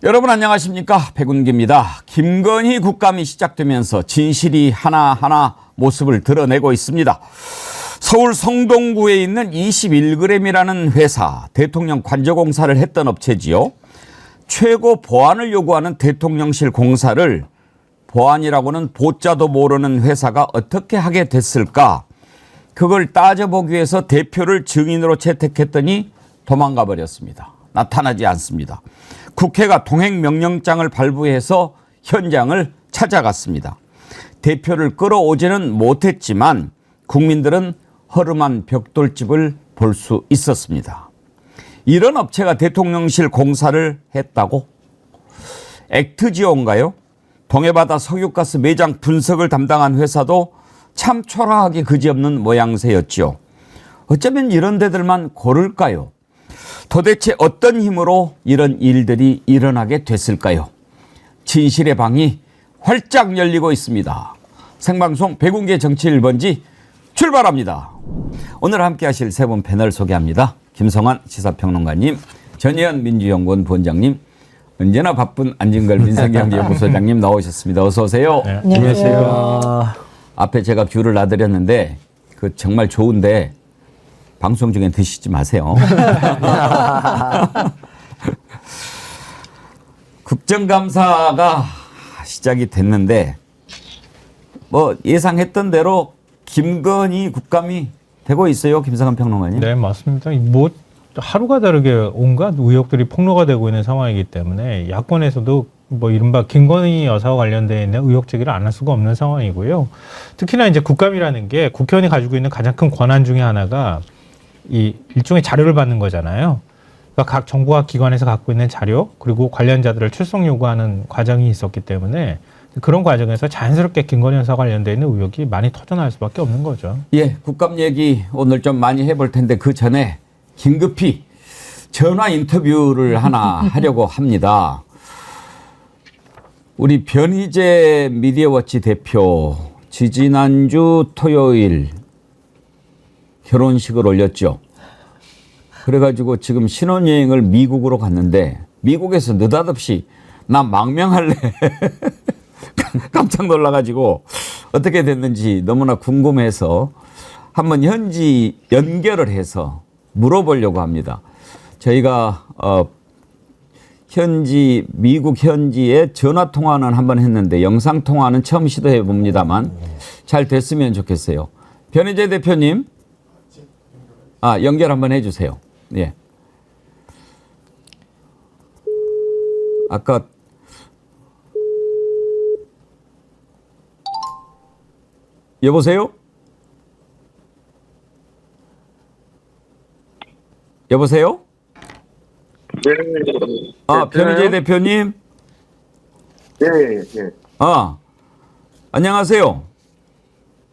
여러분 안녕하십니까? 백운기입니다. 김건희 국감이 시작되면서 진실이 하나하나 모습을 드러내고 있습니다. 서울 성동구에 있는 21g이라는 회사, 대통령 관저공사를 했던 업체지요. 최고 보안을 요구하는 대통령실 공사를 보안이라고는 보자도 모르는 회사가 어떻게 하게 됐을까? 그걸 따져보기 위해서 대표를 증인으로 채택했더니 도망가 버렸습니다. 나타나지 않습니다. 국회가 동행명령장을 발부해서 현장을 찾아갔습니다. 대표를 끌어오지는 못했지만 국민들은 허름한 벽돌집을 볼 수 있었습니다. 이런 업체가 대통령실 공사를 했다고? 액트지오인가요? 동해바다 석유가스 매장 분석을 담당한 회사도 참 초라하기 그지없는 모양새였지요. 어쩌면 이런 데들만 고를까요? 도대체 어떤 힘으로 이런 일들이 일어나게 됐을까요? 진실의 방이 활짝 열리고 있습니다. 생방송 백운계 정치 1번지 출발합니다. 오늘 함께 하실 세 분 패널 소개합니다. 김성환 시사평론가님, 전혜연 민주연구원 부원장님, 언제나 바쁜 안진걸 민생경제연구소장님 나오셨습니다. 어서 오세요. 네, 안녕하세요. 앞에 제가 귤을 놔드렸는데 그 정말 좋은데 방송 중엔 드시지 마세요. 국정감사가 시작이 됐는데 뭐 예상했던 대로 김건희 국감이 되고 있어요. 김성환 평론가님. 네, 맞습니다. 뭐 하루가 다르게 온갖 의혹들이 폭로가 되고 있는 상황이기 때문에 야권에서도 뭐 이른바 김건희 여사와 관련되어 있는 의혹 제기를 안 할 수가 없는 상황이고요. 특히나 이제 국감이라는 게 국회의원이 가지고 있는 가장 큰 권한 중에 하나가 이 일종의 자료를 받는 거잖아요. 그러니까 각 정부와 기관에서 갖고 있는 자료 그리고 관련자들을 출석 요구하는 과정이 있었기 때문에 그런 과정에서 자연스럽게 김건희 여사와 관련되어 있는 의혹이 많이 터져나올 수밖에 없는 거죠. 예, 국감 얘기 오늘 좀 많이 해볼 텐데 그 전에 긴급히 전화 인터뷰를 하나 하려고 합니다. 우리 변희재 미디어워치 대표 지지난주 토요일 결혼식을 올렸죠. 그래가지고 지금 신혼여행을 미국으로 갔는데 미국에서 느닷없이 나 망명할래. 깜짝 놀라가지고 어떻게 됐는지 너무나 궁금해서 한번 현지 연결을 해서 물어보려고 합니다. 저희가 미국 현지에 전화 통화는 한번 했는데 영상 통화는 처음 시도해 봅니다만 잘 됐으면 좋겠어요. 변희재 대표님, 연결 한번 해주세요. 예. 아까 여보세요? 여보세요? 네. 변희재 대표님? 네, 네. 안녕하세요.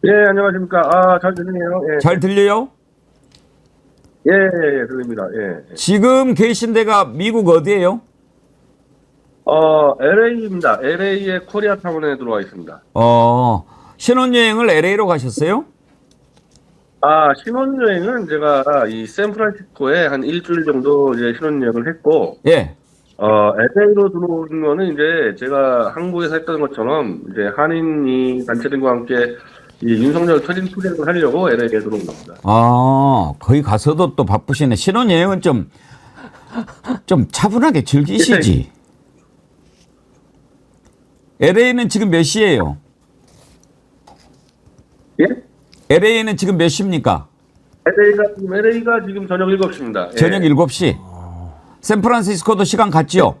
네, 안녕하십니까. 잘 들리네요. 예. 잘 들려요? 예, 들립니다. 예. 지금 계신 데가 미국 어디예요? LA입니다. LA의 코리아타운에 들어와 있습니다. 신혼여행을 LA로 가셨어요? 신혼여행은 제가 이 샌프란시스코에 한 일주일 정도 이제 신혼여행을 했고, 예. LA로 들어오는 거는 이제 제가 한국에서 했던 것처럼 이제 한인이 단체들과 함께 이 윤석열 터진 투쟁을 하려고 LA에 들어온 겁니다. 거기 가서도 또 바쁘시네. 신혼여행은 좀 차분하게 즐기시지. LA는 지금 몇 시예요? 예? LA는 지금 몇 시입니까? LA가 지금 저녁 7시입니다. 예. 저녁 7시. 샌프란시스코도 시간 같지요?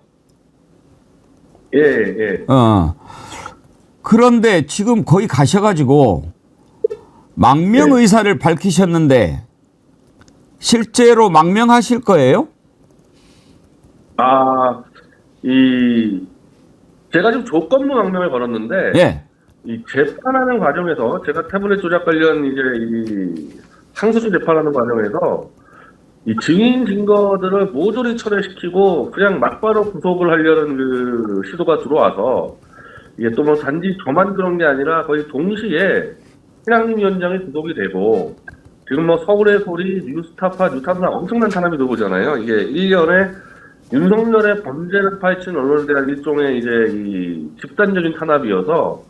예. 그런데 지금 거기 가셔가지고 망명 의사를 밝히셨는데 실제로 망명하실 거예요? 제가 지금 조건부 망명을 걸었는데, 예. 이 재판하는 과정에서 제가 태블릿 조작 관련 이제 이 상수수 재판하는 과정에서 이 증인 증거들을 모조리 철회시키고 그냥 막바로 구속을 하려는 그 시도가 들어와서 이게 또 뭐 단지 저만 그런 게 아니라 거의 동시에 신앙림 위원장이 구속이 되고 지금 뭐 서울의 소리, 뉴스타파, 뉴탐사 엄청난 사람이 들어오잖아요. 이게 1년에 윤석열의 범죄를 파헤치는 언론에 대한 일종의 이제 이 집단적인 탄압이어서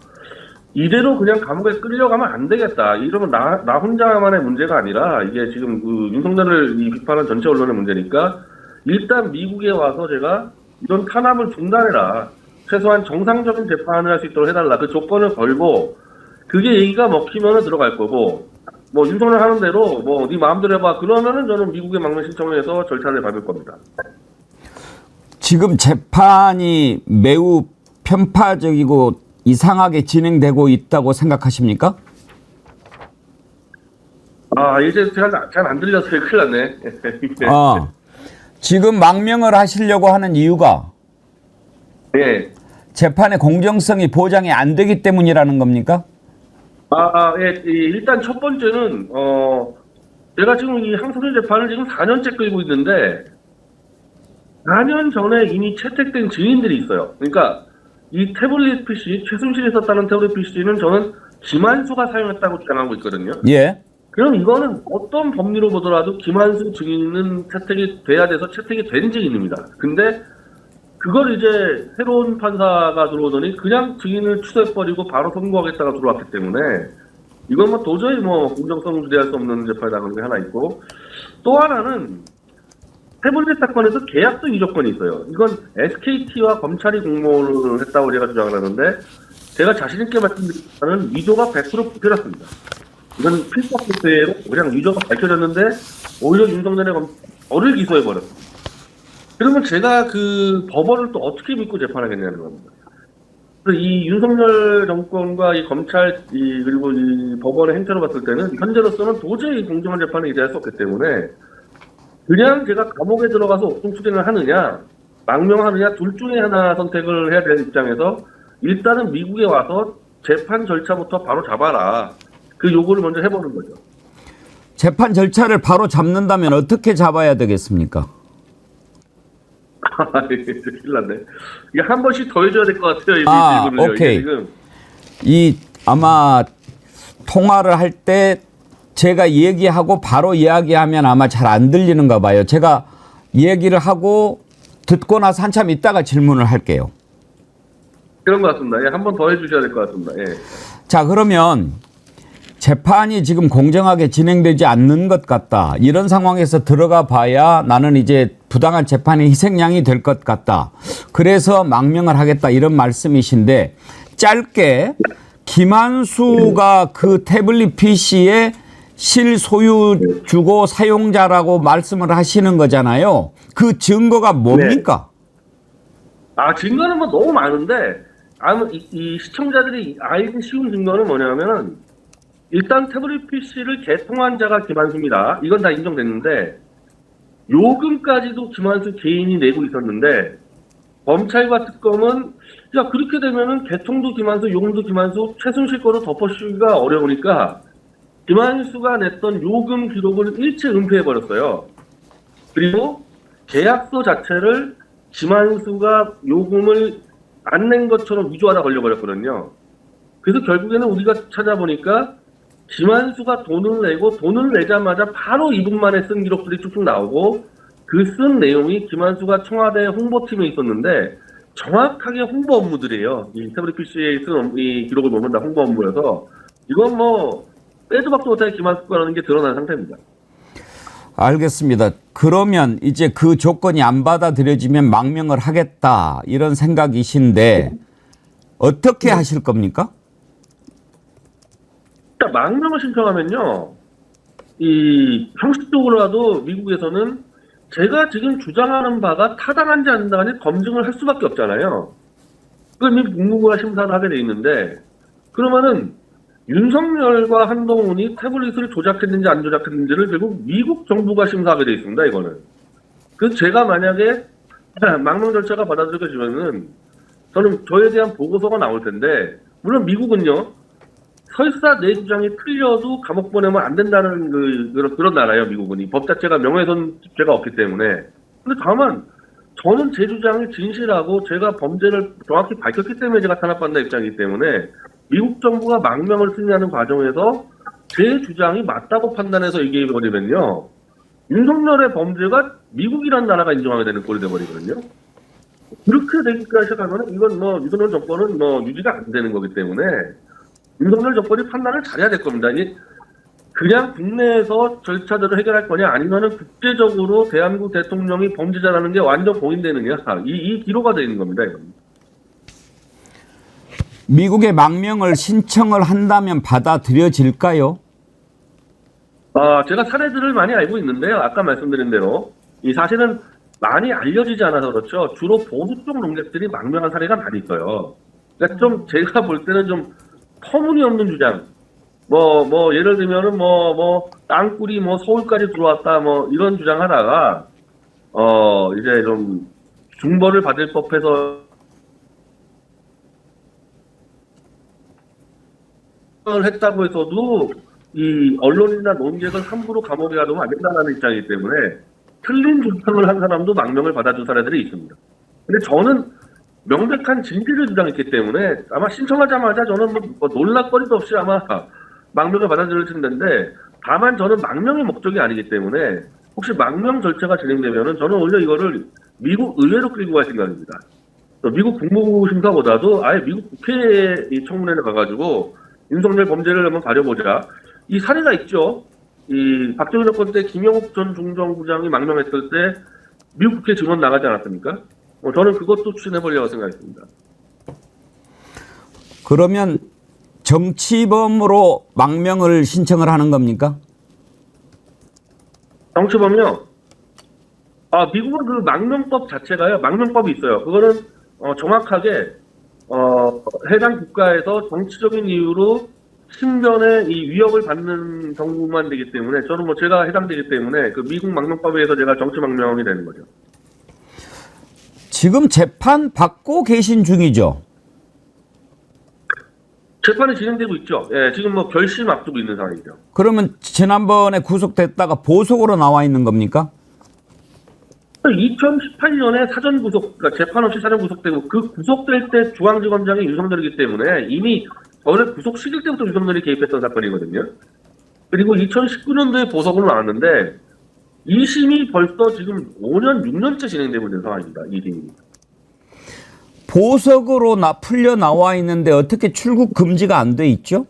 이대로 그냥 감옥에 끌려가면 안 되겠다. 이러면 나 혼자만의 문제가 아니라 이게 지금 그 윤석열을 이 비판한 전체 언론의 문제니까 일단 미국에 와서 제가 이런 탄압을 중단해라. 최소한 정상적인 재판을 할 수 있도록 해달라. 그 조건을 걸고 그게 얘기가 먹히면은 들어갈 거고 뭐 윤석열 하는 대로 뭐 네 마음대로 해봐. 그러면은 저는 미국에 망명 신청을 해서 절차를 밟을 겁니다. 지금 재판이 매우 편파적이고 이상하게 진행되고 있다고 생각하십니까? 아, 이제 잘 안 들려서요. 큰일 났네. 지금 망명을 하시려고 하는 이유가 예. 재판의 공정성이 보장이 안 되기 때문이라는 겁니까? 예. 일단 첫 번째는, 제가 지금 이 항소심 재판을 지금 4년째 끌고 있는데, 4년 전에 이미 채택된 증인들이 있어요. 그러니까, 이 태블릿 PC, 최순실이 썼다는 태블릿 PC는 저는 김한수가 사용했다고 주장하고 있거든요. 예. 그럼 이거는 어떤 법리로 보더라도 김한수 증인은 채택이 돼야 돼서 채택이 된 증인입니다. 근데 그걸 이제 새로운 판사가 들어오더니 그냥 증인을 취소해버리고 바로 선고하겠다가 들어왔기 때문에 이건 뭐 도저히 뭐 공정성을 기대할 수 없는 재판이라는 게 하나 있고 또 하나는 태블릿 사건에서 계약서 위조건이 있어요. 이건 SKT와 검찰이 공모를 했다고 제가 주장을 하는데 제가 자신있게 말씀드리는 위조가 100% 부패였습니다. 이건 필사표대로 그냥 위조가 밝혀졌는데 오히려 윤석열의 검찰을 기소해버렸습니다. 그러면 제가 그 법원을 또 어떻게 믿고 재판하겠냐는 겁니다. 그래서 이 윤석열 정권과 이 검찰 그리고 이 법원의 행태로 봤을 때는 현재로서는 도저히 공정한 재판을 기대할 수 없기 때문에 그냥 제가 감옥에 들어가서 옥중추행을 하느냐 망명하느냐 둘 중에 하나 선택을 해야 되는 입장에서 일단은 미국에 와서 재판 절차부터 바로 잡아라. 그 요구를 먼저 해보는 거죠. 재판 절차를 바로 잡는다면 어떻게 잡아야 되겠습니까? 큰일 났네. 이게 한 번씩 더 해줘야 될 것 같아요. 오케이. 지금. 아마 통화를 할 때 제가 얘기하고 바로 이야기하면 아마 잘 안 들리는가 봐요. 제가 얘기를 하고 듣고 나서 한참 있다가 질문을 할게요. 그런 것 같습니다. 한 번 더 해주셔야 될 것 같습니다. 예. 자, 그러면 재판이 지금 공정하게 진행되지 않는 것 같다. 이런 상황에서 들어가 봐야 나는 이제 부당한 재판의 희생양이 될 것 같다. 그래서 망명을 하겠다. 이런 말씀이신데 짧게 김한수가 그 태블릿 PC의 실소유주고 사용자라고 말씀을 하시는 거잖아요. 그 증거가 뭡니까? 증거는 뭐 너무 많은데 이 시청자들이 알기 쉬운 증거는 뭐냐면은 일단 태블릿 PC를 개통한 자가 김한수입니다. 이건 다 인정됐는데 요금까지도 김한수 개인이 내고 있었는데 검찰과 특검은 야 그렇게 되면은 개통도 김한수, 요금도 김한수, 최순실 거로 덮어씌우기가 어려우니까 김한수가 냈던 요금 기록을 일체 은폐해버렸어요. 그리고 계약서 자체를 김한수가 요금을 안 낸 것처럼 위조하다 걸려버렸거든요. 그래서 결국에는 우리가 찾아보니까 김한수가 돈을 내고 돈을 내자마자 바로 2분 만에 쓴 기록들이 쭉쭉 나오고 그 쓴 내용이 김한수가 청와대 홍보팀에 있었는데 정확하게 홍보 업무들이에요. 이 태블릿 PC에 쓴 이 기록을 보면 다 홍보 업무여서 이건 뭐 빼도 박도 못하게 김한수가라는 게 드러난 상태입니다. 알겠습니다. 그러면 이제 그 조건이 안 받아들여지면 망명을 하겠다 이런 생각이신데 어떻게 하실 겁니까? 일단 망명을 신청하면요. 이 형식적으로라도 미국에서는 제가 지금 주장하는 바가 타당한지 안 타당한지 검증을 할 수밖에 없잖아요. 그럼 국무부가 심사를 하게 돼 있는데 그러면은 윤석열과 한동훈이 태블릿을 조작했는지 안 조작했는지를 결국 미국 정부가 심사하게 돼 있습니다. 이거는. 그래서 제가 만약에 망명 절차가 받아들여지면은 저는 저에 대한 보고서가 나올 텐데 물론 미국은요. 설사 내 주장이 틀려도 감옥 보내면 안 된다는 그런 나라예요. 미국은. 이 법 자체가 명예훼손 죄가 없기 때문에. 근데 다만 저는 제 주장이 진실하고 제가 범죄를 정확히 밝혔기 때문에 제가 탄압받는 입장이기 때문에 미국 정부가 망명을 승인하는 과정에서 제 주장이 맞다고 판단해서 얘기해버리면요. 윤석열의 범죄가 미국이라는 나라가 인정하게 되는 꼴이 돼버리거든요. 그렇게 되기까지 시작하면 이건 뭐 윤석열 정권은 뭐 유지가 안 되는 거기 때문에 윤석열 정권이 판단을 잘해야 될 겁니다. 그냥 국내에서 절차들을 해결할 거냐 아니면은 국제적으로 대한민국 대통령이 범죄자라는 게 완전 봉인되느냐 이 기로가 되는 겁니다. 이건. 미국의 망명을 신청을 한다면 받아들여질까요? 제가 사례들을 많이 알고 있는데요. 아까 말씀드린 대로 이 사실은 많이 알려지지 않아서 그렇죠. 주로 보수 쪽 농객들이 망명한 사례가 많이 있어요. 그러니까 좀 제가 볼 때는 좀 터무니없는 주장. 예를 들면은 땅굴이 서울까지 들어왔다 이런 주장하다가 이제 좀 중벌을 받을 법해서 했다고 해서도 이 언론이나 논객을 함부로 감옥에 가두면 안 된다는 입장이기 때문에 틀린 주장을 한 사람도 망명을 받아준 사례들이 있습니다. 근데 저는 명백한 진실을 주장했기 때문에 아마 신청하자마자 저는 놀랄거리도 없이 아마 망명을 받아들일 텐데 다만 저는 망명의 목적이 아니기 때문에 혹시 망명 절차가 진행되면은 저는 오히려 이거를 미국 의회로 끌고 갈 생각입니다. 미국 국무부 심사보다도 아예 미국 국회 이 청문회를 가가지고 윤석열 범죄를 한번 가려보자. 이 사례가 있죠. 이 박정희 정권 때 김영욱 전 중정부장이 망명했을 때 미국 국회 증언 나가지 않았습니까? 저는 그것도 추진해보려고 생각했습니다. 그러면 정치범으로 망명을 신청을 하는 겁니까? 정치범이요? 미국은 그 망명법 자체가요. 망명법이 있어요. 그거는 정확하게 해당 국가에서 정치적인 이유로 신변의 이 위협을 받는 경우만 되기 때문에 저는 제가 해당되기 때문에 그 미국 망명법에 의해서 제가 정치 망명이 되는 거죠. 지금 재판 받고 계신 중이죠? 재판이 진행되고 있죠. 예, 지금 결심 앞두고 있는 상황이죠. 그러면 지난번에 구속됐다가 보석으로 나와 있는 겁니까? 2018년에 사전 구속, 그러니까 재판 없이 사전 구속되고 그 구속될 때 중앙지검장이 윤석열이기 때문에 이미 저를 구속 시킬 때부터 윤석열이 개입했던 사건이거든요. 그리고 2019년도에 보석으로 나왔는데 2심이 벌써 지금 5년, 6년째 진행되고 있는 상황입니다. 2심이. 보석으로 풀려 나와 있는데 어떻게 출국 금지가 안 돼 있죠?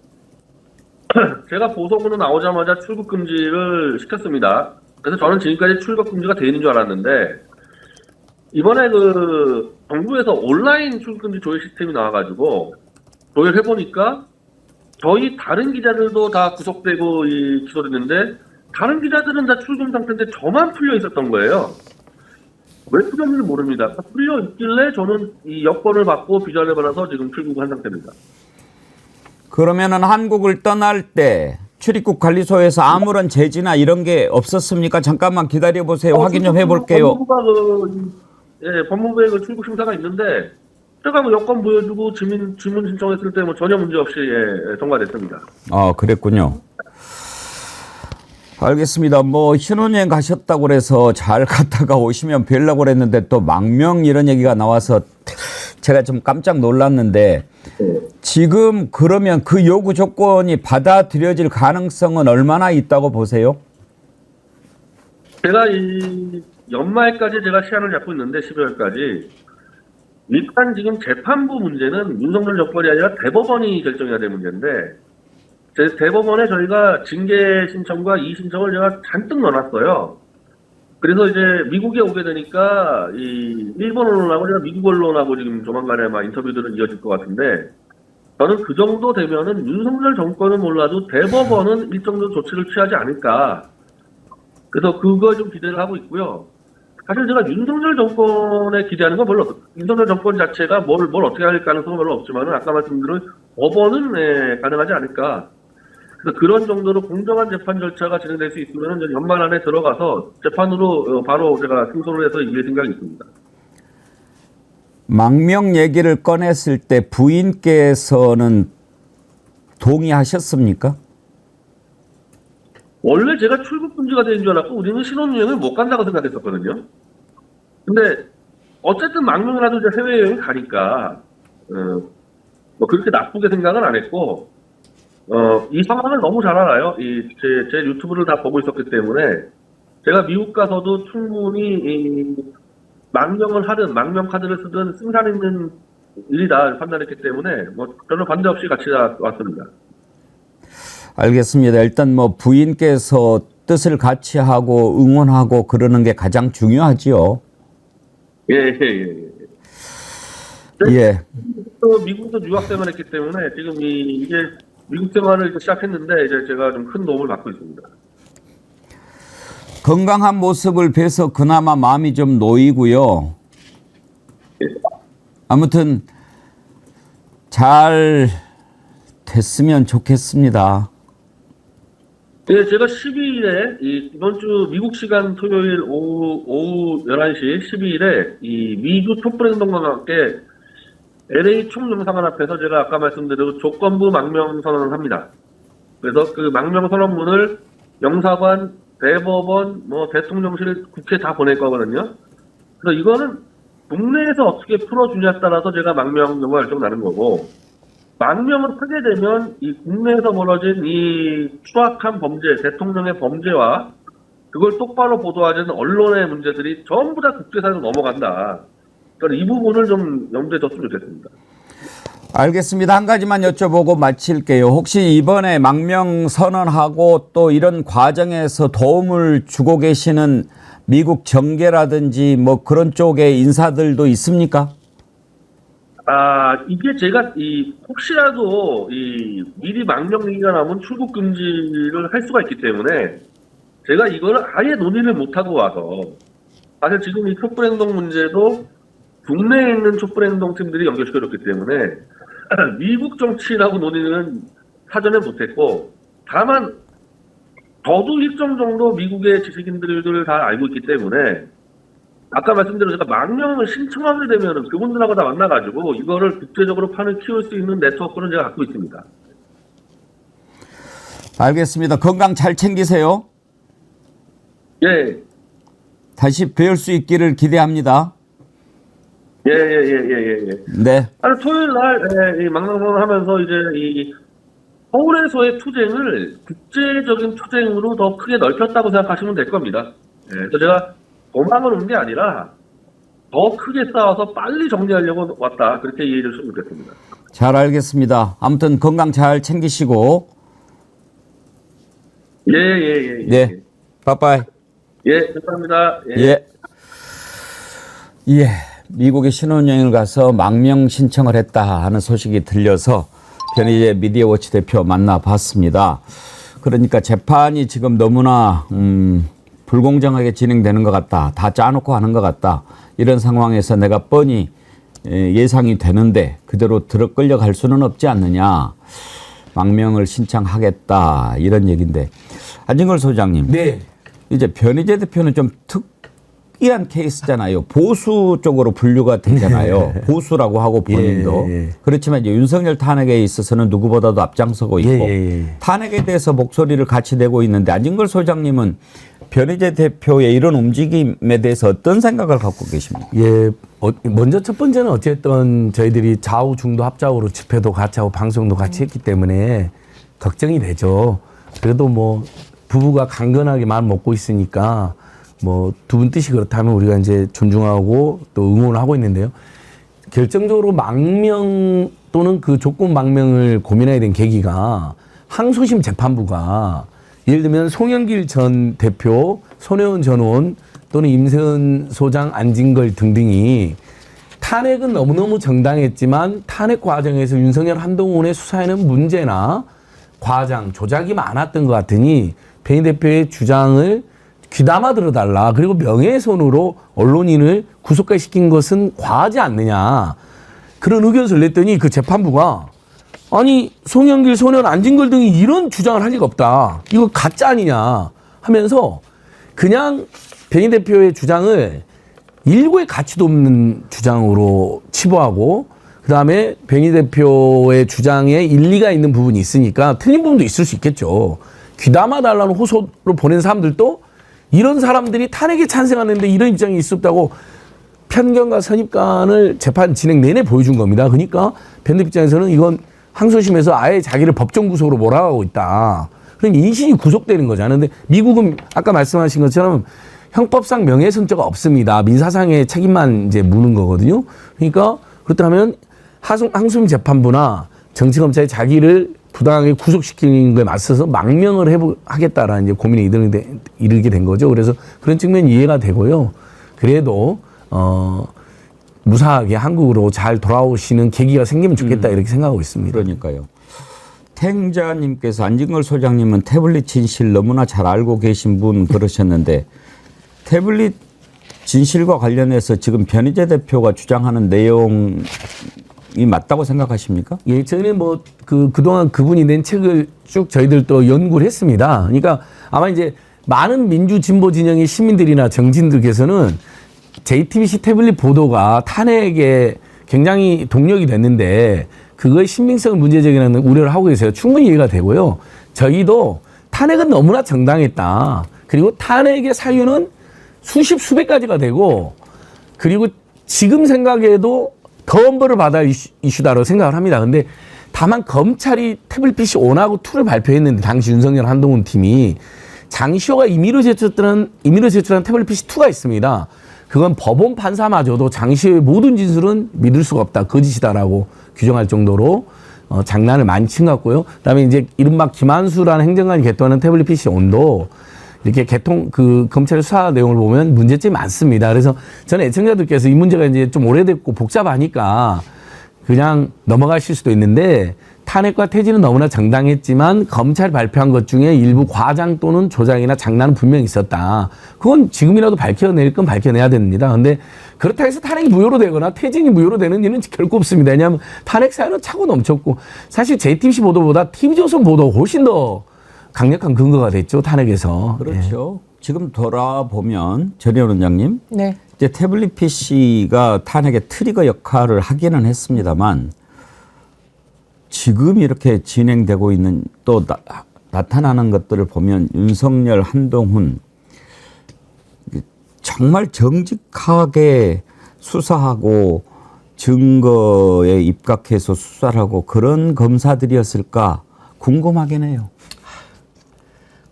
제가 보석으로 나오자마자 출국 금지를 시켰습니다. 그래서 저는 지금까지 출국 금지가 돼 있는 줄 알았는데 이번에 그 정부에서 온라인 출국 금지 조회 시스템이 나와가지고 조회를 해보니까 저희 다른 기자들도 다 구속되고 기소됐는데 다른 기자들은 다 출금 상태인데 저만 풀려 있었던 거예요. 왜 풀렸는지 모릅니다. 풀려 있길래 저는 이 여권을 받고 비자를 받아서 지금 출국한 상태입니다. 그러면은 한국을 떠날 때 출입국 관리소에서 아무런 제지나 이런 게 없었습니까? 잠깐만 기다려 보세요. 확인 좀 해볼게요. 법무부에 그 출국 심사가 있는데 제가 여권 보여주고 주문 신청했을 때 전혀 문제 없이 통과됐습니다. 그랬군요. 알겠습니다. 신혼여행 가셨다고 그래서 잘 갔다가 오시면 뵈려고 그랬는데 또 망명 이런 얘기가 나와서 제가 좀 깜짝 놀랐는데 지금 그러면 그 요구 조건이 받아들여질 가능성은 얼마나 있다고 보세요? 제가 이 연말까지 제가 시한을 잡고 있는데 12월까지 일단 지금 재판부 문제는 윤석열 정권이 아니라 대법원이 결정해야 될 문제인데 대법원에 저희가 징계 신청과 이의 신청을 제가 잔뜩 넣어놨어요. 그래서 이제 미국에 오게 되니까 이 일본 언론하고 제가 미국 언론하고 지금 조만간에 아마 인터뷰들은 이어질 것 같은데 저는 그 정도 되면은 윤석열 정권은 몰라도 대법원은 일정 정도 조치를 취하지 않을까. 그래서 그거 좀 기대를 하고 있고요. 사실 제가 윤석열 정권에 기대하는 건 별로 윤석열 정권 자체가 뭘 어떻게 할 가능성은 별로 없지만은 아까 말씀드린 법원은 가능하지 않을까. 그래서 그런 정도로 공정한 재판 절차가 진행될 수 있으면 연말 안에 들어가서 재판으로 바로 제가 승소를 해서 이길 생각이 있습니다. 망명 얘기를 꺼냈을 때 부인께서는 동의하셨습니까? 원래 제가 출국 금지가 되는 줄 알았고 우리는 신혼여행을 못 간다고 생각했었거든요. 근데 어쨌든 망명이라도 이제 해외여행 가니까 그렇게 나쁘게 생각은 안 했고 이 상황을 너무 잘 알아요. 제 유튜브를 다 보고 있었기 때문에 제가 미국 가서도 충분히 이 망명을 하든 망명 카드를 쓰든 승산 있는 일이다 판단했기 때문에 뭐 저는 반대 없이 같이 왔습니다. 알겠습니다. 일단 뭐 부인께서 뜻을 같이 하고 응원하고 그러는 게 가장 중요하지요. 예. 예. 또 미국에서 유학 생활했기 때문에 지금 이게 미국 생활을 이제 시작했는데 이제 제가 좀 큰 도움을 받고 있습니다. 건강한 모습을 뵈서 그나마 마음이 좀 놓이고요. 아무튼 잘 됐으면 좋겠습니다. 네, 제가 12일에 이번 주 미국 시간 토요일 오후 11시 12일에 이 미주 촛불 행동과 함께 LA 총영사관 앞에서 제가 아까 말씀드린 조건부 망명 선언을 합니다. 그래서 그 망명 선언문을 영사관, 대법원, 뭐 대통령실, 국회 다 보낼 거거든요. 그래서 이거는 국내에서 어떻게 풀어주냐에 따라서 제가 망명 결정을 나는 거고, 망명을 하게 되면 이 국내에서 벌어진 이 추악한 범죄, 대통령의 범죄와 그걸 똑바로 보도하는 언론의 문제들이 전부 다 국제사회로 넘어간다. 그러니까 이 부분을 좀 염두에 뒀으면 좋겠습니다. 알겠습니다. 한 가지만 여쭤보고 마칠게요. 혹시 이번에 망명 선언하고 또 이런 과정에서 도움을 주고 계시는 미국 정계라든지 뭐 그런 쪽의 인사들도 있습니까? 이게 제가 혹시라도 미리 망명 얘기가 나오면 출국 금지를 할 수가 있기 때문에 제가 이거를 아예 논의를 못하고 와서 사실 지금 이 촛불행동 문제도 국내에 있는 촛불행동 팀들이 연결시켜줬기 때문에 미국 정치라고 논의는 사전에 못했고, 다만 저도 일정 정도 미국의 지식인들을 다 알고 있기 때문에 아까 말씀드린 제가 망명을 신청하게 되면 그분들하고 다 만나가지고 이거를 국제적으로 판을 키울 수 있는 네트워크는 제가 갖고 있습니다. 알겠습니다. 건강 잘 챙기세요. 예. 다시 뵐 수 있기를 기대합니다. 예. 네. 토요일 날 이 망명선언을 하면서 이제 이 서울에서의 투쟁을 국제적인 투쟁으로 더 크게 넓혔다고 생각하시면 될 겁니다. 그래서 제가 도망을 온 게 아니라 더 크게 싸워서 빨리 정리하려고 왔다. 그렇게 이해해 주시면 좋겠습니다. 잘 알겠습니다. 아무튼 건강 잘 챙기시고. 예. 네. 빠빠이. 예, 감사합니다. 예. 미국에 신혼여행을 가서 망명 신청을 했다 하는 소식이 들려서 변희재 미디어워치 대표 만나봤습니다. 그러니까 재판이 지금 너무나 불공정하게 진행되는 것 같다. 다 짜놓고 하는 것 같다. 이런 상황에서 내가 뻔히 예상이 되는데 그대로 끌려갈 수는 없지 않느냐. 망명을 신청하겠다. 이런 얘기인데. 안진걸 소장님. 네. 이제 변희재 대표는 좀 특이한 케이스잖아요. 보수 쪽으로 분류가 되잖아요. 보수라고 하고 본인도. 예. 그렇지만 이제 윤석열 탄핵에 있어서는 누구보다도 앞장서고 있고 탄핵에 대해서 목소리를 같이 내고 있는데 안진걸 소장님은 변희재 대표의 이런 움직임에 대해서 어떤 생각을 갖고 계십니까? 예. 먼저 첫 번째는 어쨌든 저희들이 좌우 중도 합작으로 집회도 같이 하고 방송도 같이 했기 때문에 걱정이 되죠. 그래도 뭐 부부가 강건하게 마음 먹고 있으니까 뭐 두 분 뜻이 그렇다면 우리가 이제 존중하고 또 응원을 하고 있는데요. 결정적으로 망명 또는 그 조건 망명을 고민해야 된 계기가 항소심 재판부가 예를 들면 송영길 전 대표, 손혜원 전 의원 또는 임세은 소장, 안진걸 등등이 탄핵은 너무너무 정당했지만 탄핵 과정에서 윤석열 한동훈의 수사에는 문제나 과장, 조작이 많았던 것 같으니 변희 대표의 주장을 귀담아 들어달라. 그리고 명예훼손으로 언론인을 구속까지 시킨 것은 과하지 않느냐. 그런 의견을 냈더니 그 재판부가 아니 송영길, 손혜원, 안진걸 등이 이런 주장을 할 리가 없다. 이거 가짜 아니냐 하면서 그냥 변희 대표의 주장을 일고의 가치도 없는 주장으로 치부하고 그다음에 변희 대표의 주장에 일리가 있는 부분이 있으니까 틀린 부분도 있을 수 있겠죠. 귀담아 달라는 호소로 보낸 사람들도 이런 사람들이 탄핵에 찬성하는데 이런 입장이 있었다고 편견과 선입관을 재판 진행 내내 보여준 겁니다. 그러니까 변희 입장에서는 이건 항소심에서 아예 자기를 법정 구속으로 몰아가고 있다. 그럼 인신이 구속되는 거잖아요. 근데 미국은 아까 말씀하신 것처럼 형법상 명예훼손죄가 없습니다. 민사상의 책임만 이제 무는 거거든요. 그러니까 그렇다면 항소심 재판부나 정치검찰이 자기를 부당하게 구속시키는 거에 맞서서 망명을 하겠다라는 이제 고민에 이르게 된 거죠. 그래서 그런 측면이 이해가 되고요. 그래도 무사하게 한국으로 잘 돌아오시는 계기가 생기면 좋겠다 이렇게 생각하고 있습니다. 그러니까요. 탱자님께서 안진걸 소장님은 태블릿 진실 너무나 잘 알고 계신 분 그러셨는데 태블릿 진실과 관련해서 지금 변희재 대표가 주장하는 내용이 맞다고 생각하십니까? 예, 저는 뭐 그동안 그분이 낸 책을 쭉 저희들도 연구를 했습니다. 그러니까 아마 이제 많은 민주 진보 진영의 시민들이나 정치인들께서는 JTBC 태블릿 보도가 탄핵에 굉장히 동력이 됐는데 그거의 신빙성을 문제제기하는 우려를 하고 계세요. 충분히 이해가 되고요. 저희도 탄핵은 너무나 정당했다. 그리고 탄핵의 사유는 수백 가지가 되고 그리고 지금 생각해도 더 엄벌을 받아 이슈다라고 생각을 합니다. 근데 다만 검찰이 태블릿 PC 1하고 2를 발표했는데 당시 윤석열 한동훈 팀이 장시호가 임의로 제출한 태블릿 PC 2가 있습니다. 그건 법원 판사마저도 장시호의 모든 진술은 믿을 수가 없다. 거짓이다라고 규정할 정도로 장난을 많이 친 것 같고요. 그다음에 이제 이른바 김한수라는 행정관이 개통하는 태블릿 PC 1도 이렇게 검찰의 수사 내용을 보면 문제점이 많습니다. 그래서 저는 애청자들께서 이 문제가 이제 좀 오래됐고 복잡하니까 그냥 넘어가실 수도 있는데 탄핵과 퇴진은 너무나 정당했지만 검찰이 발표한 것 중에 일부 과장 또는 조작이나 장난은 분명히 있었다. 그건 지금이라도 밝혀낼 건 밝혀내야 됩니다. 그런데 그렇다 해서 탄핵이 무효로 되거나 퇴진이 무효로 되는 일은 결코 없습니다. 왜냐하면 탄핵 사유는 차고 넘쳤고 사실 JTBC 보도보다 TV조선 보도가 훨씬 더 강력한 근거가 됐죠. 탄핵에서. 그렇죠. 지금 돌아보면 전혜원 원장님, 네. 이제 태블릿 PC가 탄핵의 트리거 역할을 하기는 했습니다만 지금 이렇게 진행되고 있는 또 나타나는 것들을 보면 윤석열, 한동훈 정말 정직하게 수사하고 증거에 입각해서 수사를 하고 그런 검사들이었을까 궁금하긴 해요.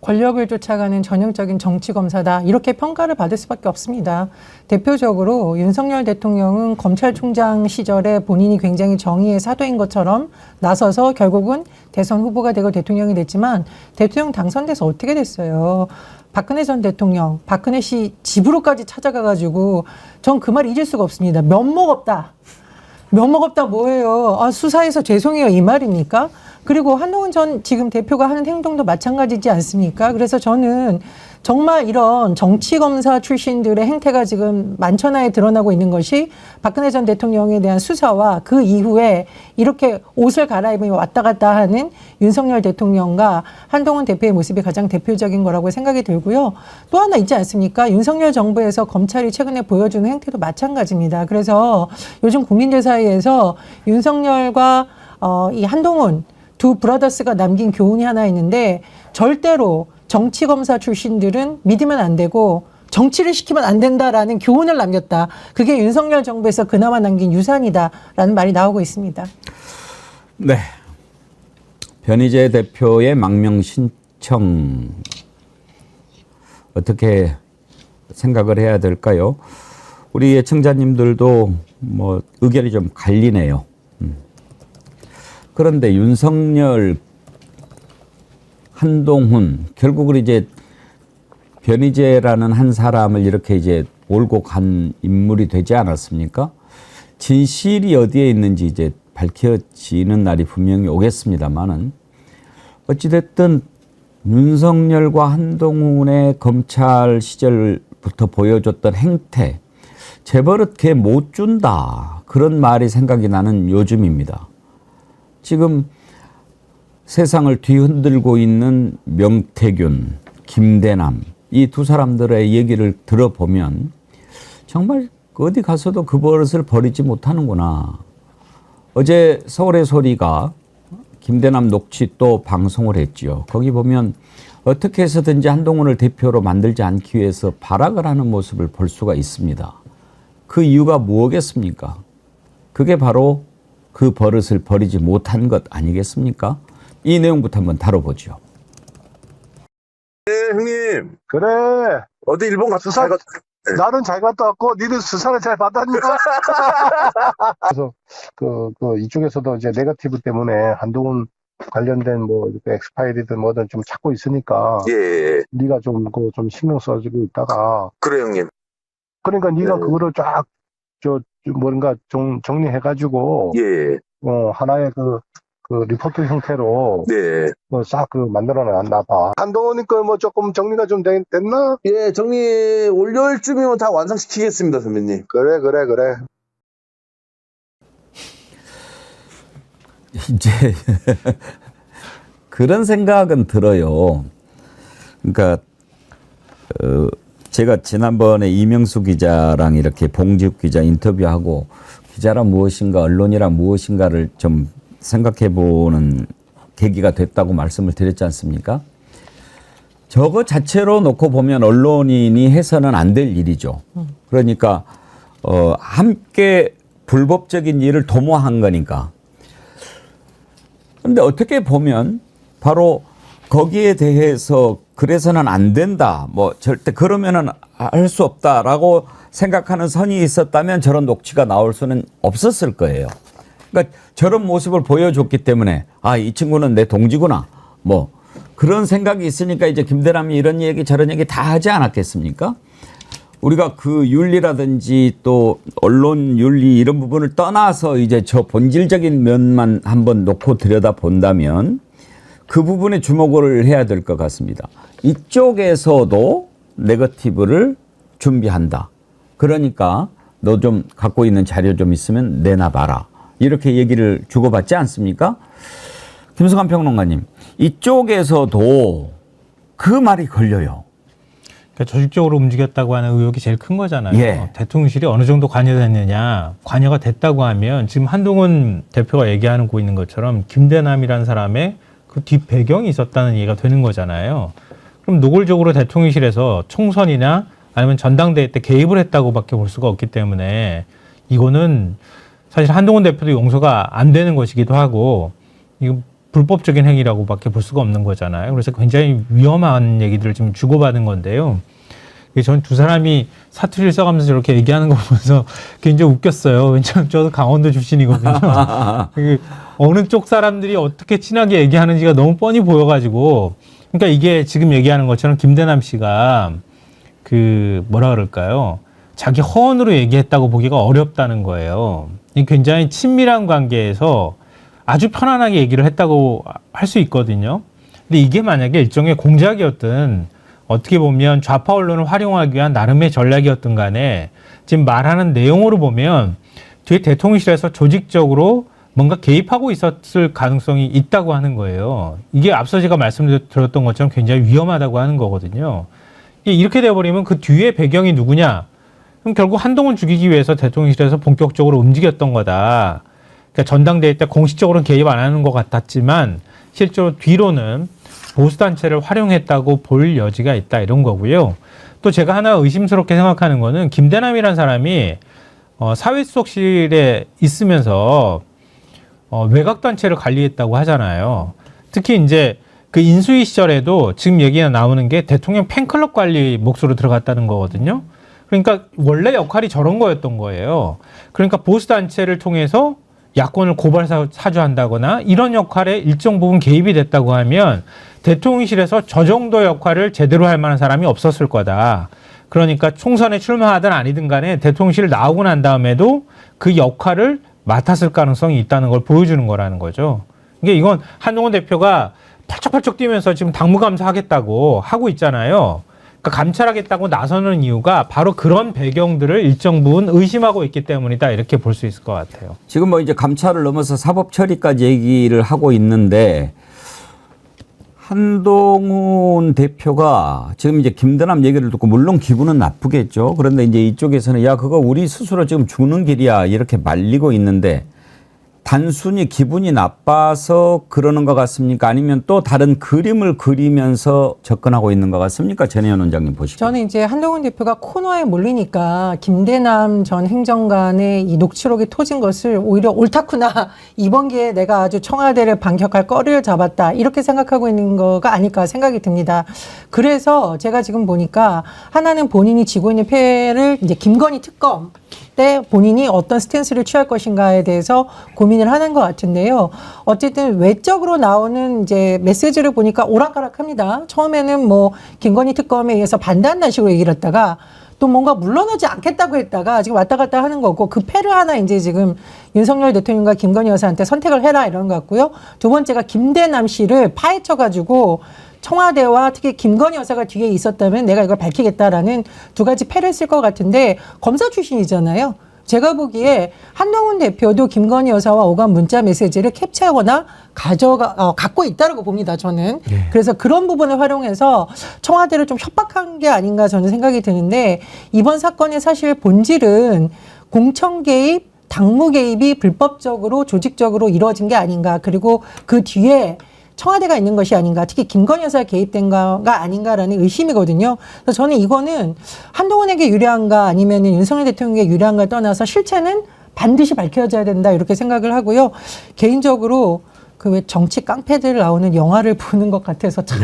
권력을 쫓아가는 전형적인 정치 검사다. 이렇게 평가를 받을 수밖에 없습니다. 대표적으로 윤석열 대통령은 검찰총장 시절에 본인이 굉장히 정의의 사도인 것처럼 나서서 결국은 대선 후보가 되고 대통령이 됐지만 대통령 당선돼서 어떻게 됐어요? 박근혜 전 대통령, 박근혜 씨 집으로까지 찾아가가지고 전 그 말 잊을 수가 없습니다. 면목 없다. 면목 없다 뭐예요? 수사에서 죄송해요 이 말입니까? 그리고 한동훈 전 지금 대표가 하는 행동도 마찬가지지 않습니까? 그래서 저는 정말 이런 정치검사 출신들의 행태가 지금 만천하에 드러나고 있는 것이 박근혜 전 대통령에 대한 수사와 그 이후에 이렇게 옷을 갈아입으며 왔다 갔다 하는 윤석열 대통령과 한동훈 대표의 모습이 가장 대표적인 거라고 생각이 들고요. 또 하나 있지 않습니까? 윤석열 정부에서 검찰이 최근에 보여주는 행태도 마찬가지입니다. 그래서 요즘 국민들 사이에서 윤석열과 이 한동훈 두 브라더스가 남긴 교훈이 하나 있는데 절대로 정치검사 출신들은 믿으면 안 되고 정치를 시키면 안 된다라는 교훈을 남겼다. 그게 윤석열 정부에서 그나마 남긴 유산이다라는 말이 나오고 있습니다. 네. 변희재 대표의 망명 신청 어떻게 생각을 해야 될까요? 우리 애청자님들도 뭐 의견이 좀 갈리네요. 그런데 윤석열, 한동훈 결국은 이제 변희재라는 한 사람을 이렇게 이제 몰고 간 인물이 되지 않았습니까? 진실이 어디에 있는지 이제 밝혀지는 날이 분명히 오겠습니다만은 어찌됐든 윤석열과 한동훈의 검찰 시절부터 보여줬던 행태 재벌은 걔 못 준다 그런 말이 생각이 나는 요즘입니다. 지금 세상을 뒤흔들고 있는 명태균, 김대남 이 두 사람들의 얘기를 들어보면 정말 어디 가서도 그 버릇을 버리지 못하는구나. 어제 서울의 소리가 김대남 녹취 또 방송을 했지요. 거기 보면 어떻게 해서든지 한동훈을 대표로 만들지 않기 위해서 발악을 하는 모습을 볼 수가 있습니다. 그 이유가 뭐겠습니까? 그게 바로 그 버릇을 버리지 못한 것 아니겠습니까? 이 내용부터 한번 다뤄보죠. 형님. 그래. 어디 일본 갔다 잘 갔... 나는 잘 갔다 왔고, 니는 수사를 잘 받았냐? 그래서, 이쪽에서도 이제 네거티브 때문에 한동훈 관련된 뭐, 엑스파일이든 뭐든 좀 찾고 있으니까. 예. 네가 좀 신경 써주고 있다가. 그래, 형님. 그러니까 네가 네. 그거를 쫙, 뭔가 정리해가지고. 예. 하나의 리포트 형태로. 네. 싹 만들어놨나 봐. 한동훈이 뭐 조금 정리가 좀 됐나? 예, 정리 월요일쯤이면 다 완성시키겠습니다, 선배님. 그래. 이제 그런 생각은 들어요. 그러니까 제가 지난번에 이명수 기자랑 이렇게 봉지욱 기자 인터뷰하고 기자란 무엇인가 언론이란 무엇인가를 좀 생각해보는 계기가 됐다고 말씀을 드렸지 않습니까? 저거 자체로 놓고 보면 언론인이 해서는 안 될 일이죠. 그러니까 함께 불법적인 일을 도모한 거니까. 그런데 어떻게 보면 바로 거기에 대해서 그래서는 안 된다. 뭐 절대 그러면은 할 수 없다라고 생각하는 선이 있었다면 저런 녹취가 나올 수는 없었을 거예요. 그러니까 저런 모습을 보여줬기 때문에 아, 이 친구는 내 동지구나. 뭐 그런 생각이 있으니까 이제 김대남이 이런 얘기 저런 얘기 다 하지 않았겠습니까? 우리가 그 윤리라든지 또 언론 윤리 이런 부분을 떠나서 이제 저 본질적인 면만 한번 놓고 들여다 본다면 그 부분에 주목을 해야 될 것 같습니다. 이쪽에서도 네거티브를 준비한다. 그러니까 너 좀 갖고 있는 자료 좀 있으면 내놔봐라. 이렇게 얘기를 주고받지 않습니까? 김성환 평론가님, 이쪽에서도 그 말이 걸려요. 그러니까 조직적으로 움직였다고 하는 의혹이 제일 큰 거잖아요. 예. 대통령실이 어느 정도 관여됐느냐. 관여가 됐다고 하면 지금 한동훈 대표가 얘기하는 거 있는 것처럼 김대남이라는 사람의 그 뒷 배경이 있었다는 얘기가 되는 거잖아요. 그럼 노골적으로 대통령실에서 총선이나 아니면 전당대회 때 개입을 했다고밖에 볼 수가 없기 때문에 이거는 사실 한동훈 대표도 용서가 안 되는 것이기도 하고 이거 불법적인 행위라고밖에 볼 수가 없는 거잖아요. 그래서 굉장히 위험한 얘기들을 지금 주고받은 건데요. 전 두 사람이 사투리를 써가면서 저렇게 얘기하는 거 보면서 굉장히 웃겼어요. 왜냐하면 저도 강원도 출신이거든요. 어느 쪽 사람들이 어떻게 친하게 얘기하는지가 너무 뻔히 보여가지고 그러니까 이게 지금 얘기하는 것처럼 김대남 씨가 뭐라 그럴까요? 자기 허언으로 얘기했다고 보기가 어렵다는 거예요. 굉장히 친밀한 관계에서 아주 편안하게 얘기를 했다고 할 수 있거든요. 근데 이게 만약에 일종의 공작이었든 어떻게 보면 좌파 언론을 활용하기 위한 나름의 전략이었든 간에 지금 말하는 내용으로 보면 뒤에 대통령실에서 조직적으로 뭔가 개입하고 있었을 가능성이 있다고 하는 거예요. 이게 앞서 제가 말씀드렸던 것처럼 굉장히 위험하다고 하는 거거든요. 이렇게 되어버리면 그 뒤에 배경이 누구냐? 그럼 결국 한동훈 죽이기 위해서 대통령실에서 본격적으로 움직였던 거다. 그러니까 전당대회 때 공식적으로는 개입 안 하는 것 같았지만 실제로 뒤로는 보수단체를 활용했다고 볼 여지가 있다 이런 거고요. 또 제가 하나 의심스럽게 생각하는 거는 김대남이라는 사람이 사회수석실에 있으면서 외곽단체를 관리했다고 하잖아요. 특히 이제 그 인수위 시절에도 지금 얘기가 나오는 게 대통령 팬클럽 관리 몫으로 들어갔다는 거거든요. 그러니까 원래 역할이 저런 거였던 거예요. 그러니까 보수단체를 통해서 야권을 고발 사주한다거나 이런 역할에 일정 부분 개입이 됐다고 하면 대통령실에서 저 정도 역할을 제대로 할 만한 사람이 없었을 거다. 그러니까 총선에 출마하든 아니든 간에 대통령실 나오고 난 다음에도 그 역할을 맡았을 가능성이 있다는 걸 보여주는 거라는 거죠. 이건 한동훈 대표가 팔쩍팔쩍 뛰면서 지금 당무감사하겠다고 하고 있잖아요. 그러니까 감찰하겠다고 나서는 이유가 바로 그런 배경들을 일정 부분 의심하고 있기 때문이다. 이렇게 볼 수 있을 것 같아요. 지금 뭐 이제 감찰을 넘어서 사법 처리까지 얘기를 하고 있는데 한동훈 대표가 지금 이제 김대남 얘기를 듣고 물론 기분은 나쁘겠죠. 그런데 이제 이쪽에서는 야, 그거 우리 스스로 지금 죽는 길이야. 이렇게 말리고 있는데 단순히 기분이 나빠서 그러는 것 같습니까? 아니면 또 다른 그림을 그리면서 접근하고 있는 것 같습니까? 전혜연 원장님 보시고. 저는 이제 한동훈 대표가 코너에 몰리니까 김대남 전 행정관의 이 녹취록이 터진 것을 오히려 옳다구나. 이번 기회에 내가 아주 청와대를 반격할 거리를 잡았다. 이렇게 생각하고 있는 거가 아닐까 생각이 듭니다. 그래서 제가 지금 보니까 하나는 본인이 지고 있는 패를 이제 김건희 특검 때 본인이 어떤 스탠스를 취할 것인가에 대해서 고민을 하는 것 같은데요. 어쨌든 외적으로 나오는 이제 메시지를 보니까 오락가락합니다. 처음에는 뭐 김건희 특검에 의해서 반대한다는 식으로 얘기를 했다가 또 뭔가 물러나지 않겠다고 했다가 지금 왔다 갔다 하는 거고 그 패를 하나 이제 지금 윤석열 대통령과 김건희 여사한테 선택을 해라 이런 것 같고요. 두 번째가 김대남 씨를 파헤쳐가지고 청와대와 특히 김건희 여사가 뒤에 있었다면 내가 이걸 밝히겠다라는 두 가지 패를 쓸 것 같은데 검사 출신이잖아요. 제가 보기에 한동훈 대표도 김건희 여사와 오간 문자 메시지를 캡처하거나 갖고 있다고 봅니다. 저는. 그래서 그런 부분을 활용해서 청와대를 좀 협박한 게 아닌가 저는 생각이 드는데 이번 사건의 사실 본질은 공천 개입, 당무 개입이 불법적으로 조직적으로 이루어진 게 아닌가. 그리고 그 뒤에 청와대가 있는 것이 아닌가, 특히 김건희 여사가 개입된 거가 아닌가라는 의심이거든요. 그래서 저는 이거는 한동훈에게 유리한가 아니면 윤석열 대통령에게 유리한가 떠나서 실체는 반드시 밝혀져야 된다 이렇게 생각을 하고요. 개인적으로 그 왜 정치 깡패들 나오는 영화를 보는 것 같아서 참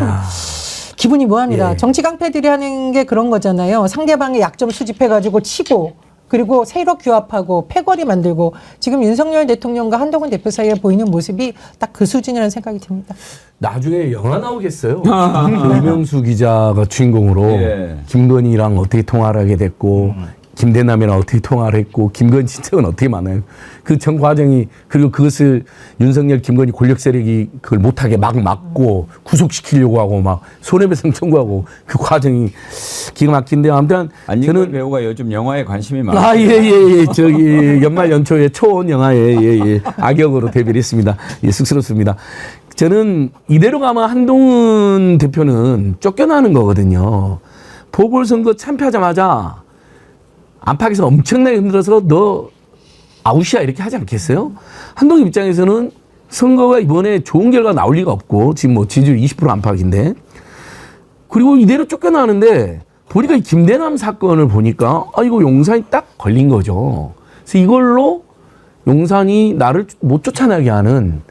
기분이 묘합니다. 예. 정치 깡패들이 하는 게 그런 거잖아요. 상대방의 약점 수집해가지고 치고 그리고 새로 규합하고 패거리 만들고 지금 윤석열 대통령과 한동훈 대표 사이에 보이는 모습이 딱 그 수준이라는 생각이 듭니다. 나중에 영화 나오겠어요. 이명수 기자가 주인공으로 예. 김건희랑 어떻게 통화를 하게 됐고 김대남이랑 어떻게 통화를 했고 김건희 친척은 어떻게 만나요. 그 전 과정이 그리고 그것을 윤석열 김건희 권력 세력이 그걸 못하게 막 막고 구속시키려고 하고 막 손해배상 청구하고 그 과정이 기가 막힌데 아무튼 안진걸 저는 배우가 요즘 영화에 관심이 많아요. 예예예 저기 연말 연초에 초원 영화에 예. 악역으로 데뷔를 했습니다. 예, 쑥스럽습니다. 저는 이대로 가면 한동훈 대표는 쫓겨나는 거거든요. 보궐선거 참패하자마자 안팎에서 엄청나게 흔들어서 너 아웃이야 이렇게 하지 않겠어요? 한동훈 입장에서는 선거가 이번에 좋은 결과 나올 리가 없고 지금 뭐 지지율 20% 안팎인데 그리고 이대로 쫓겨나는데 보니까 이 김대남 사건을 보니까 이거 용산이 딱 걸린 거죠. 그래서 이걸로 용산이 나를 못 쫓아나게 하는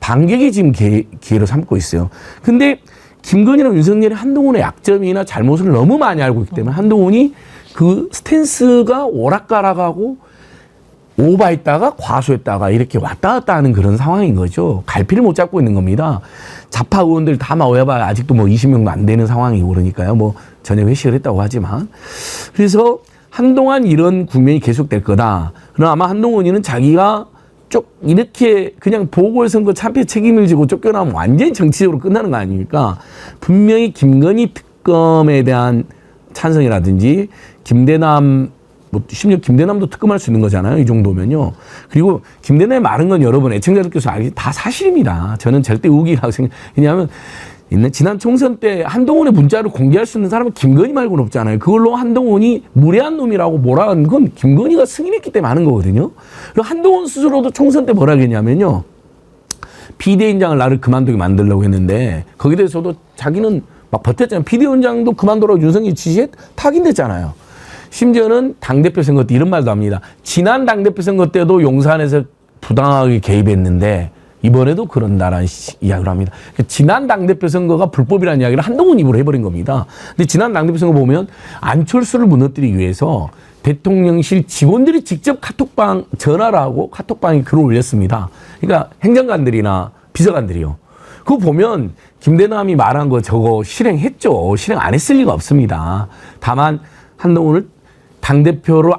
반격이 지금 기회로 삼고 있어요. 근데 김건희랑 윤석열이 한동훈의 약점이나 잘못을 너무 많이 알고 있기 때문에 한동훈이 그 스탠스가 오락가락하고 오버했다가 과소했다가 이렇게 왔다 갔다 하는 그런 상황인 거죠. 갈피를 못 잡고 있는 겁니다. 좌파 의원들 다 모여봐야 아직도 뭐 20명도 안 되는 상황이고 그러니까요. 뭐 전에 회식을 했다고 하지만. 그래서 한동안 이런 국면이 계속될 거다. 그럼 아마 한동훈이는 자기가 이렇게 그냥 보궐선거 참패 책임을 지고 쫓겨나면 완전히 정치적으로 끝나는 거 아닙니까? 분명히 김건희 특검에 대한 찬성이라든지 김대남 심지어 김대남도 특검할 수 있는 거잖아요. 이 정도면요. 그리고 김대남이 말한 건 여러분 애청자들께서 알기 다 사실입니다. 저는 절대 우기라고 왜냐하면 지난 총선 때 한동훈의 문자를 공개할 수 있는 사람은 김건희 말고는 없잖아요. 그걸로 한동훈이 무례한 놈이라고 뭐라 한 건 김건희가 승인했기 때문에 하는 거거든요. 그리고 한동훈 스스로도 총선 때 뭐라 했냐면요. 비대위원장을 나를 그만두게 만들려고 했는데 거기에 대해서도 자기는 막 버텼잖아요. 비대위원장도 그만두라고 윤석열이 지시해 타긴됐잖아요. 심지어는 당대표 선거 때 이런 말도 합니다. 지난 당대표 선거 때도 용산에서 부당하게 개입했는데 이번에도 그런다라는 이야기를 합니다. 지난 당대표 선거가 불법이라는 이야기를 한동훈 입으로 해버린 겁니다. 근데 지난 당대표 선거 보면 안철수를 무너뜨리기 위해서 대통령실 직원들이 직접 카톡방 전화를 하고 카톡방에 글을 올렸습니다. 그러니까 행정관들이나 비서관들이요. 그거 보면 김대남이 말한 거 저거 실행했죠. 실행 안 했을 리가 없습니다. 다만 한동훈을 당대표로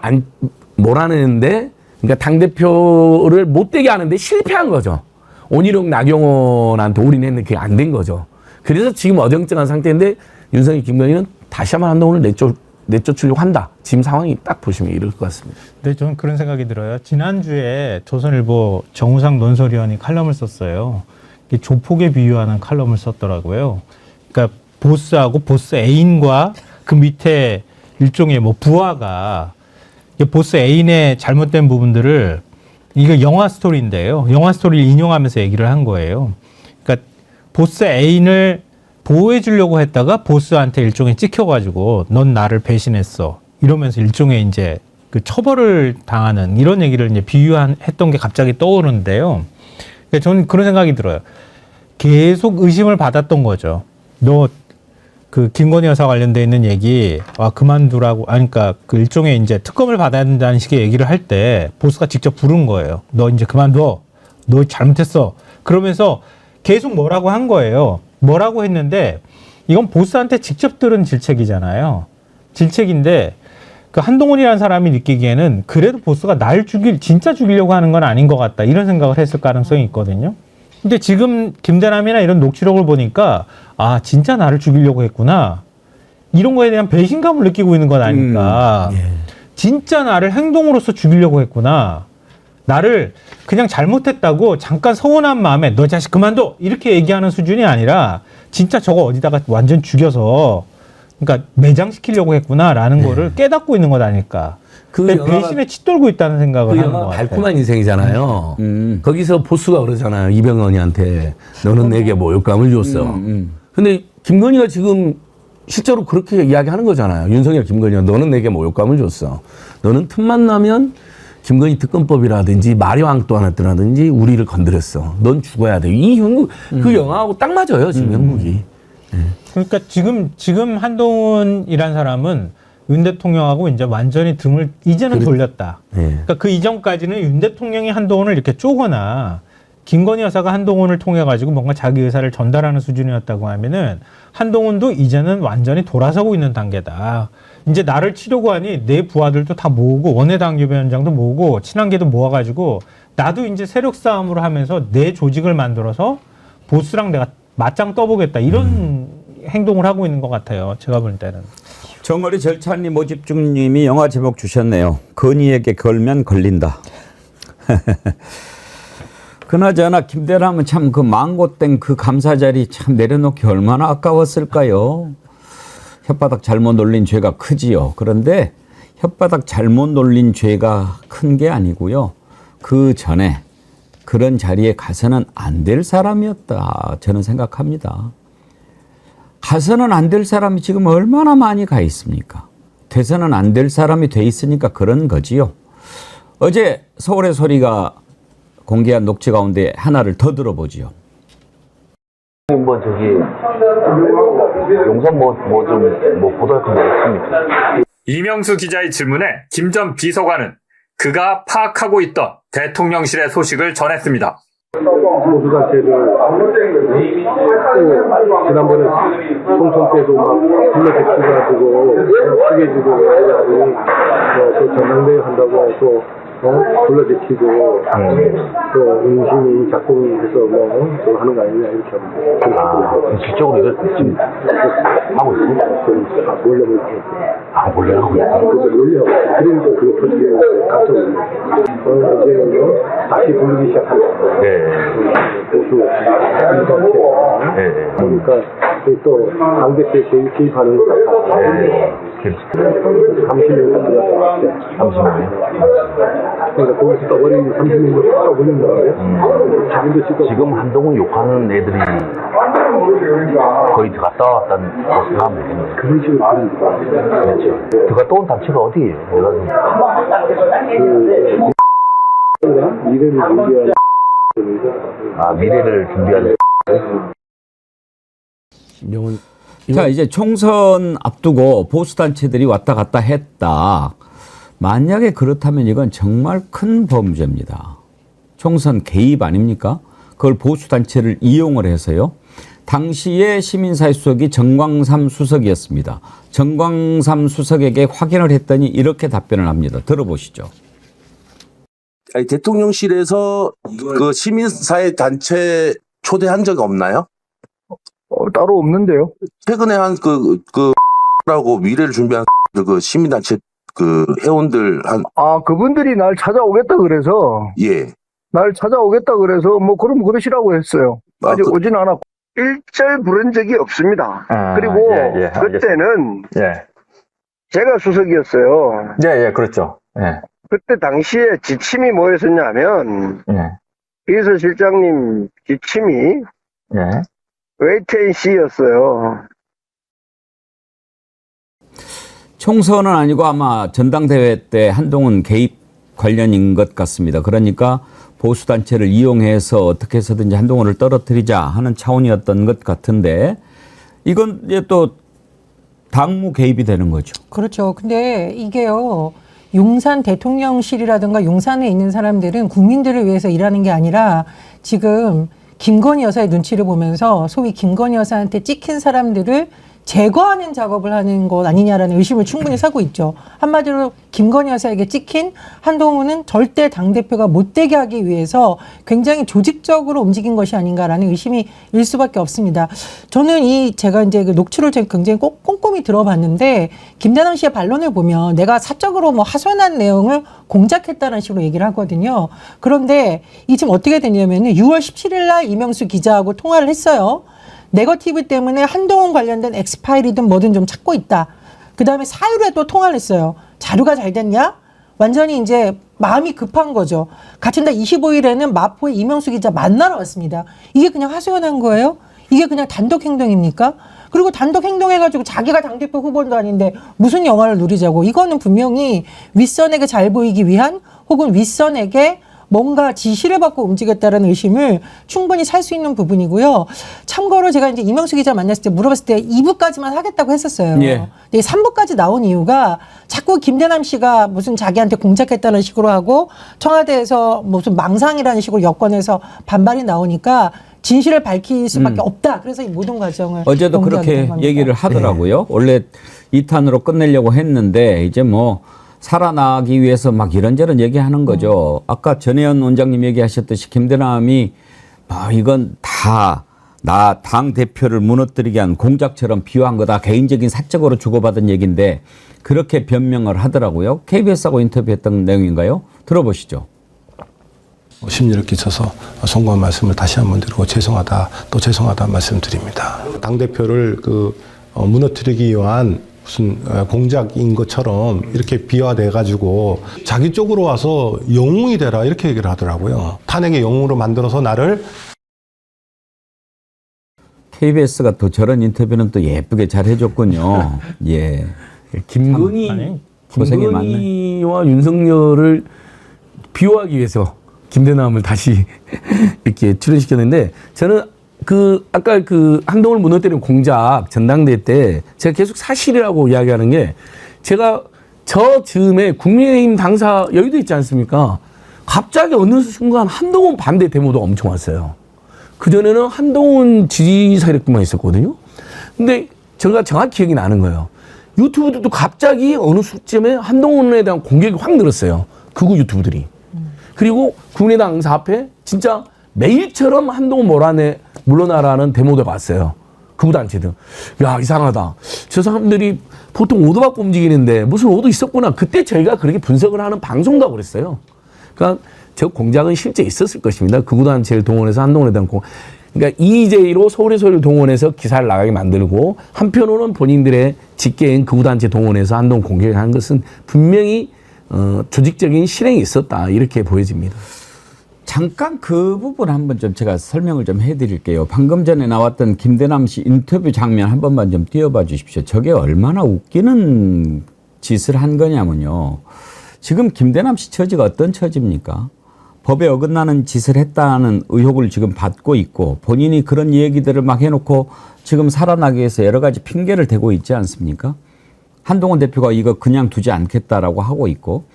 몰아내는데 그러니까 당대표를 못되게 하는데 실패한 거죠. 온희룡 나경원한테 올인했는데 그게 안 된 거죠. 그래서 지금 어정쩡한 상태인데 윤석열 김건희는 다시 한번 한동훈을 내쫓으려고 한다. 지금 상황이 딱 보시면 이럴 것 같습니다. 네, 저는 그런 생각이 들어요. 지난주에 조선일보 정우상 논설위원이 칼럼을 썼어요. 이게 조폭에 비유하는 칼럼을 썼더라고요. 그러니까 보스하고 보스 애인과 그 밑에 일종의 뭐 부하가 보스 애인의 잘못된 부분들을 이거 영화 스토리인데요. 영화 스토리를 인용하면서 얘기를 한 거예요. 그러니까 보스 애인을 보호해 주려고 했다가 보스한테 일종의 찍혀가지고 넌 나를 배신했어. 이러면서 일종의 이제 그 처벌을 당하는 이런 얘기를 이제 비유했던 게 갑자기 떠오르는데요. 그러니까 저는 그런 생각이 들어요. 계속 의심을 받았던 거죠. 너 그 김건희 여사 관련돼 있는 얘기 그만두라고 그러니까 그 일종의 이제 특검을 받아야 된다는 식의 얘기를 할 때 보스가 직접 부른 거예요. 너 이제 그만둬. 너 잘못했어. 그러면서 계속 뭐라고 한 거예요. 뭐라고 했는데 이건 보스한테 직접 들은 질책이잖아요. 질책인데 그 한동훈이라는 사람이 느끼기에는 그래도 보스가 날 진짜 죽이려고 하는 건 아닌 것 같다. 이런 생각을 했을 가능성이 있거든요. 근데 지금 김대남이나 이런 녹취록을 보니까 진짜 나를 죽이려고 했구나. 이런 거에 대한 배신감을 느끼고 있는 건 아닐까. 진짜 나를 행동으로서 죽이려고 했구나. 나를 그냥 잘못했다고 잠깐 서운한 마음에 너 자식 그만둬 이렇게 얘기하는 수준이 아니라 진짜 저거 어디다가 완전 죽여서 그러니까 매장시키려고 했구나라는 거를 깨닫고 있는 것 아닐까. 배신에 치돌고 있다는 생각을 그 하는 것 영화 같아요. 달콤한 인생이잖아요. 거기서 보스가 그러잖아요. 이병헌이한테 너는 내게 모욕감을 줬어. 근데 김건희가 지금 실제로 그렇게 이야기하는 거잖아요. 윤석열 김건희가 너는 내게 모욕감을 줬어. 너는 틈만 나면 김건희 특검법이라든지 마려왕 또 하나라든지 우리를 건드렸어. 넌 죽어야 돼. 이 형국 그 영화하고 딱 맞아요. 지금 형국이. 그러니까 지금 한동훈이란 사람은 윤 대통령하고 이제 완전히 등을 이제는 돌렸다. 그러니까 그 이전까지는 윤 대통령이 한동훈을 이렇게 쪼거나 김건희 여사가 한동훈을 통해 가지고 뭔가 자기 의사를 전달하는 수준이었다고 하면은 한동훈도 이제는 완전히 돌아서고 있는 단계다. 이제 나를 치려고 하니 내 부하들도 다 모으고 원내당협위원장도 모으고 친한계도 모아가지고 나도 이제 세력 싸움으로 하면서 내 조직을 만들어서 보스랑 내가 맞짱 떠보겠다 이런 행동을 하고 있는 것 같아요. 제가 볼 때는. 정어리 절찬님 모집중님이 영화 제목 주셨네요. 건희에게 걸면 걸린다. 그나저나 김대남은 참 그 망고땡 그 감사 자리 참 내려놓기 얼마나 아까웠을까요? 혓바닥 잘못 놀린 죄가 크지요. 그런데 혓바닥 잘못 놀린 죄가 큰 게 아니고요. 그 전에 그런 자리에 가서는 안 될 사람이었다. 저는 생각합니다. 가서는 안 될 사람이 지금 얼마나 많이 가 있습니까? 돼서는 안 될 사람이 돼 있으니까 그런 거지요. 어제 서울의 소리가 공개한 녹취 가운데 하나를 더 들어보지요. 한번 용산 보도할 거 있습니까? 이명수 기자의 질문에 김 전 비서관은 그가 파악하고 있던 대통령실의 소식을 전했습니다. 보수 자체를 지난번에 총선 때도 막 불러제치가지고 숙여주고 또 전당대회 한다고 또 불러제치고 또 인심이 작동해서 또 하는 거 아니냐 이렇게 하면 실적으로 이걸 지금 하고 있습니다. 몰래 못하고 몰래 하고 있다. 몰래 하고 그러니까 그거 터지게 깜짝 놀랐어요. 이제 다시 부르기 시작한다. 보수 그러니까 또 당대표에 개입하는 것 같아. 30년 들어갔다. 30년. 그러니까 거기서 떠버리 30년을 딱 올린다고요? 지금 한동훈 욕하는 애들이 거의 들어갔다 왔다는 생각하면 되겠네요. 그런 식으로 보입니다. 그렇죠. 들어갔다 온 단체가 어디예요? 미래를 준비하는 미래를 준비하는 자, 이제 총선 앞두고 보수단체들이 왔다 갔다 했다. 만약에 그렇다면 이건 정말 큰 범죄입니다. 총선 개입 아닙니까? 그걸 보수단체를 이용을 해서요. 당시에 시민사회 수석이 정광삼 수석이었습니다. 정광삼 수석에게 확인을 했더니 이렇게 답변을 합니다. 들어보시죠. 아니, 대통령실에서 그 시민사회 단체 초대한 적 없나요? 따로 없는데요. 최근에 한 라고 미래를 준비한 그 시민단체 그 회원들 그분들이 날 찾아오겠다 그래서 날 찾아오겠다 그래서 그럼 그러시라고 했어요. 아직 오진 않았고 일절 부른 적이 없습니다. 그리고 그때는 제가 수석이었어요. 그렇죠. 그때 당시에 지침이 뭐였었냐면 예. 비서실장님 지침이 예. 웨이트앤시였어요. 총선은 아니고 아마 전당대회 때 한동훈 개입 관련인 것 같습니다. 그러니까 보수단체를 이용해서 어떻게 해서든지 한동훈을 떨어뜨리자 하는 차원이었던 것 같은데 이건 이제 또 당무 개입이 되는 거죠. 그렇죠. 근데 이게요. 용산 대통령실이라든가 용산에 있는 사람들은 국민들을 위해서 일하는 게 아니라 지금 김건희 여사의 눈치를 보면서 소위 김건희 여사한테 찍힌 사람들을 제거하는 작업을 하는 것 아니냐라는 의심을 충분히 사고 있죠. 한마디로 김건희 여사에게 찍힌 한동훈은 절대 당대표가 못 되게 하기 위해서 굉장히 조직적으로 움직인 것이 아닌가라는 의심이 일 수밖에 없습니다. 저는 제가 이제 그 녹취를 굉장히 꼼꼼히 들어봤는데 김대남 씨의 반론을 보면 내가 사적으로 뭐 하소연한 내용을 공작했다는 식으로 얘기를 하거든요. 그런데 이 지금 어떻게 되냐면은 6월 17일 날 이명수 기자하고 통화를 했어요. 네거티브 때문에 한동훈 관련된 엑스파일이든 뭐든 좀 찾고 있다. 그 다음에 4일에 또 통화를 했어요. 자료가 잘 됐냐? 완전히 이제 마음이 급한 거죠. 같은 달 25일에는 마포에 이명수 기자 만나러 왔습니다. 이게 그냥 하소연한 거예요? 이게 그냥 단독 행동입니까? 그리고 단독 행동해가지고 자기가 당대표 후보도 아닌데 무슨 영화를 누리자고. 이거는 분명히 윗선에게 잘 보이기 위한 혹은 윗선에게 뭔가 지시를 받고 움직였다는 의심을 충분히 살 수 있는 부분이고요. 참고로 제가 이제 이명수 기자 만났을 때 물어봤을 때 2부까지만 하겠다고 했었어요. 예. 근데 3부까지 나온 이유가 자꾸 김대남 씨가 무슨 자기한테 공작했다는 식으로 하고 청와대에서 무슨 망상이라는 식으로 여권에서 반발이 나오니까 진실을 밝힐 수밖에 없다. 그래서 이 모든 과정을 어제도 공개하게 된 그렇게 겁니다. 얘기를 하더라고요. 원래 2탄으로 끝내려고 했는데 이제 뭐 살아나기 위해서 막 이런저런 얘기하는 거죠. 아까 전혜연 원장님 얘기하셨듯이 김대남이 이건 다 나 당 대표를 무너뜨리게 한 공작처럼 비유한 거다. 개인적인 사적으로 주고받은 얘기인데 그렇게 변명을 하더라고요. KBS하고 인터뷰했던 내용인가요? 들어보시죠. 심려를 끼쳐서 송구한 말씀을 다시 한번 드리고 또 죄송하다 말씀드립니다. 당대표를 무너뜨리기 위한 무슨 공작인 것처럼 이렇게 비화돼가지고 자기 쪽으로 와서 영웅이 되라 이렇게 얘기를 하더라고요. 탄핵의 영웅으로 만들어서 나를 KBS가 또 저런 인터뷰는 또 예쁘게 잘 해줬군요. 예. 고생이 많네. 김건희와 윤석열을 비호하기 위해서 김대남을 다시 이렇게 출연시켰는데 저는 아까 한동훈을 무너뜨리는 공작 전당대회 때 제가 계속 사실이라고 이야기하는 게 제가 저 즈음에 국민의힘 당사 여의도 있지 않습니까? 갑자기 어느 순간 한동훈 반대 데모도 엄청 왔어요. 그전에는 한동훈 지지 세력들만 있었거든요. 근데 제가 정확히 기억이 나는 거예요. 유튜브들도 갑자기 어느 시점에 한동훈에 대한 공격이 확 늘었어요. 극우 유튜브들이. 그리고 국민의당 당사 앞에 진짜 매일처럼 한동훈 물러나라는 데모도 왔어요. 극우 단체들. 야, 이상하다. 저 사람들이 보통 오도받고 움직이는데 무슨 오도 있었구나. 그때 저희가 그렇게 분석을 하는 방송도 하고 그랬어요. 그러니까 저 공작은 실제 있었을 것입니다. 극우 단체를 동원해서 한동훈에 대한 그러니까 EJ로 서울의 소리를 동원해서 기사를 나가게 만들고 한편으로는 본인들의 직계인 극우 단체 동원해서 한동훈 공격을 한 것은 분명히 조직적인 실행이 있었다. 이렇게 보여집니다. 잠깐 그 부분 한번 좀 제가 설명을 좀 해드릴게요. 방금 전에 나왔던 김대남 씨 인터뷰 장면 한 번만 좀 띄워봐 주십시오. 저게 얼마나 웃기는 짓을 한 거냐면요. 지금 김대남 씨 처지가 어떤 처지입니까? 법에 어긋나는 짓을 했다는 의혹을 지금 받고 있고 본인이 그런 얘기들을 막 해놓고 지금 살아나기 위해서 여러 가지 핑계를 대고 있지 않습니까? 한동훈 대표가 이거 그냥 두지 않겠다라고 하고 있고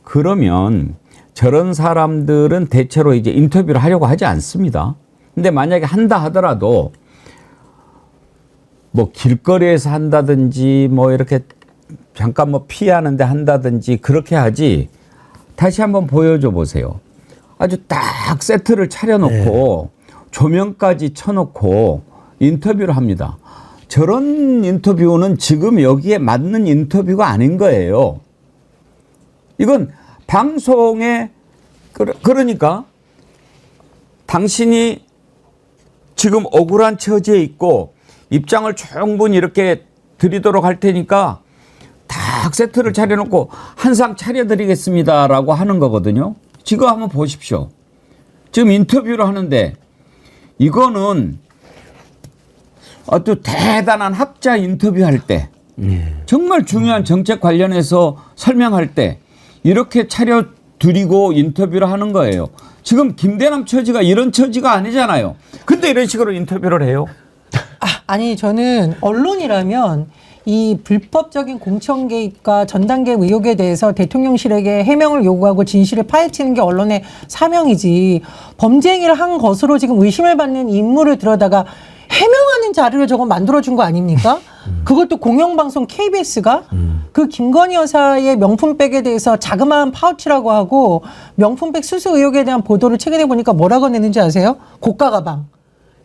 그러면 저런 사람들은 대체로 이제 인터뷰를 하려고 하지 않습니다. 근데 만약에 한다 하더라도 뭐 길거리에서 한다든지 뭐 이렇게 잠깐 뭐 피하는데 한다든지 그렇게 하지 다시 한번 보여줘 보세요. 아주 딱 세트를 차려놓고 조명까지 쳐놓고 인터뷰를 합니다. 저런 인터뷰는 지금 여기에 맞는 인터뷰가 아닌 거예요. 이건 방송에 그러니까 당신이 지금 억울한 처지에 있고 입장을 충분히 이렇게 드리도록 할 테니까 다 쫙 세트를 차려놓고 한 상 차려드리겠습니다라고 하는 거거든요. 지금 한번 보십시오. 지금 인터뷰를 하는데 이거는 아주 대단한 학자 인터뷰할 때 정말 중요한 정책 관련해서 설명할 때 이렇게 차려드리고 인터뷰를 하는 거예요. 지금 김대남 처지가 이런 처지가 아니잖아요. 근데 이런 식으로 인터뷰를 해요. 아니 저는 언론이라면 이 불법적인 공천 개입과 전당 개입 의혹에 대해서 대통령실에게 해명을 요구하고 진실을 파헤치는 게 언론의 사명이지, 범죄 행위를 한 것으로 지금 의심을 받는 인물을 들여다가 해명하는 자료를 저건 만들어준 거 아닙니까? 그것도 공영방송 KBS가 그 김건희 여사의 명품백에 대해서 자그마한 파우치라고 하고 명품백 수수 의혹에 대한 보도를 최근에 보니까 뭐라고 냈는지 아세요? 고가 가방.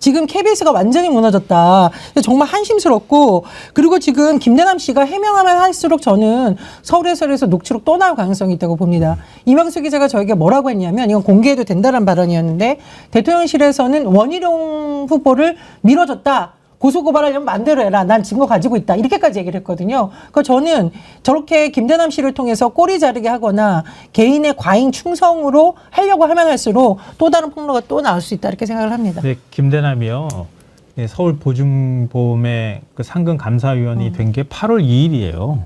지금 KBS가 완전히 무너졌다. 정말 한심스럽고, 그리고 지금 김대남 씨가 해명하면 할수록 저는 서울에서 녹취록 또 나올 가능성이 있다고 봅니다. 이명수 기자가 저에게 뭐라고 했냐면, 이건 공개해도 된다는 발언이었는데, 대통령실에서는 원희룡 후보를 밀어줬다. 고소고발하려면 마음대로 해라. 난 증거 가지고 있다. 이렇게까지 얘기를 했거든요. 그러니까 저는 저렇게 김대남 씨를 통해서 꼬리 자르게 하거나 개인의 과잉 충성으로 하려고 하면 할수록 또 다른 폭로가 또 나올 수 있다. 이렇게 생각을 합니다. 네, 김대남이요. 서울 보증보험의 그 상근 감사위원이 된 게 8월 2일이에요.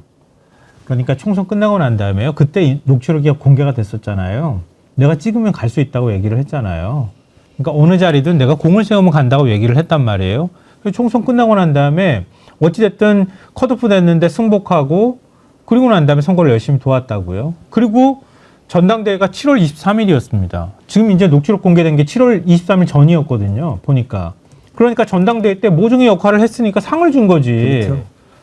그러니까 총선 끝나고 난 다음에요. 그때 녹취록이 공개가 됐었잖아요. 내가 찍으면 갈 수 있다고 얘기를 했잖아요. 그러니까 어느 자리든 내가 공을 세우면 간다고 얘기를 했단 말이에요. 총선 끝나고 난 다음에 어찌됐든 컷오프 됐는데 승복하고, 그리고 난 다음에 선거를 열심히 도왔다고요. 그리고 전당대회가 7월 23일이었습니다. 지금 이제 녹취록 공개된 게 7월 23일 전이었거든요. 보니까. 그러니까 전당대회 때 모종의 역할을 했으니까 상을 준 거지. 그렇죠.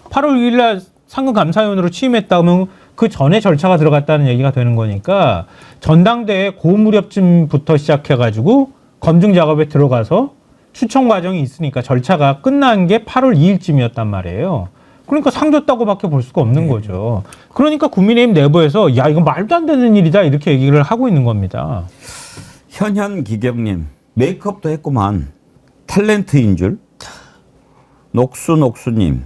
8월 6일 날 상근 감사위원으로 취임했다 하면 그 전에 절차가 들어갔다는 얘기가 되는 거니까 전당대회 고무렵쯤부터 시작해가지고 검증 작업에 들어가서 추천 과정이 있으니까 절차가 끝난 게 8월 2일쯤이었단 말이에요. 그러니까 상 줬다고밖에 볼 수가 없는 거죠. 그러니까 국민의힘 내부에서 야 이건 말도 안 되는 일이다 이렇게 얘기를 하고 있는 겁니다. 현현 기경님 메이크업도 했구만. 탤런트인 줄. 녹수님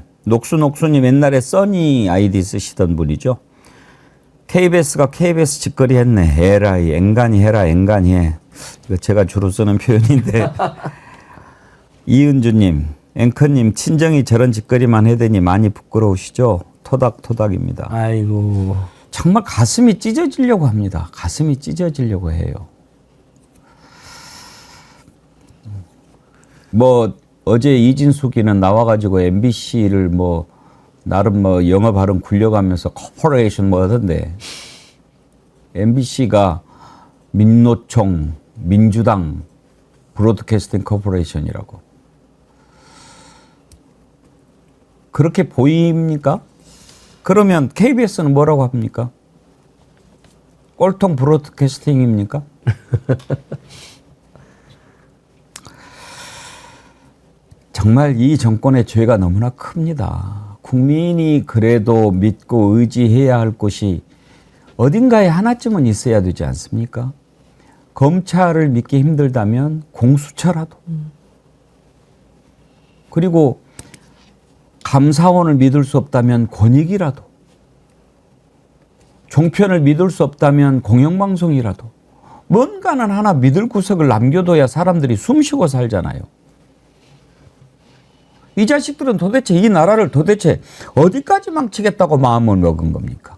옛날에 써니 아이디 쓰시던 분이죠. KBS가 KBS 짓거리 했네. 에라이 앵간히 해라 앵간히 해. 이거 제가 주로 쓰는 표현인데 이은주님, 앵커님 친정이 저런 짓거리만 해대니 많이 부끄러우시죠? 토닥토닥입니다. 아이고. 정말 가슴이 찢어지려고 합니다. 가슴이 찢어지려고 해요. 뭐 어제 이진숙이는 나와가지고 MBC를 뭐 나름 뭐 영어 발음 굴려가면서 코퍼레이션 뭐 하던데 MBC가 민노총 민주당 브로드캐스팅 코퍼레이션이라고. 그렇게 보입니까? 그러면 KBS는 뭐라고 합니까? 꼴통 브로드캐스팅입니까? 정말 이 정권의 죄가 너무나 큽니다. 국민이 그래도 믿고 의지해야 할 곳이 어딘가에 하나쯤은 있어야 되지 않습니까? 검찰을 믿기 힘들다면 공수처라도. 그리고 감사원을 믿을 수 없다면 권익이라도. 종편을 믿을 수 없다면 공영방송이라도. 뭔가는 하나 믿을 구석을 남겨둬야 사람들이 숨쉬고 살잖아요. 이 자식들은 도대체 이 나라를 도대체 어디까지 망치겠다고 마음을 먹은 겁니까?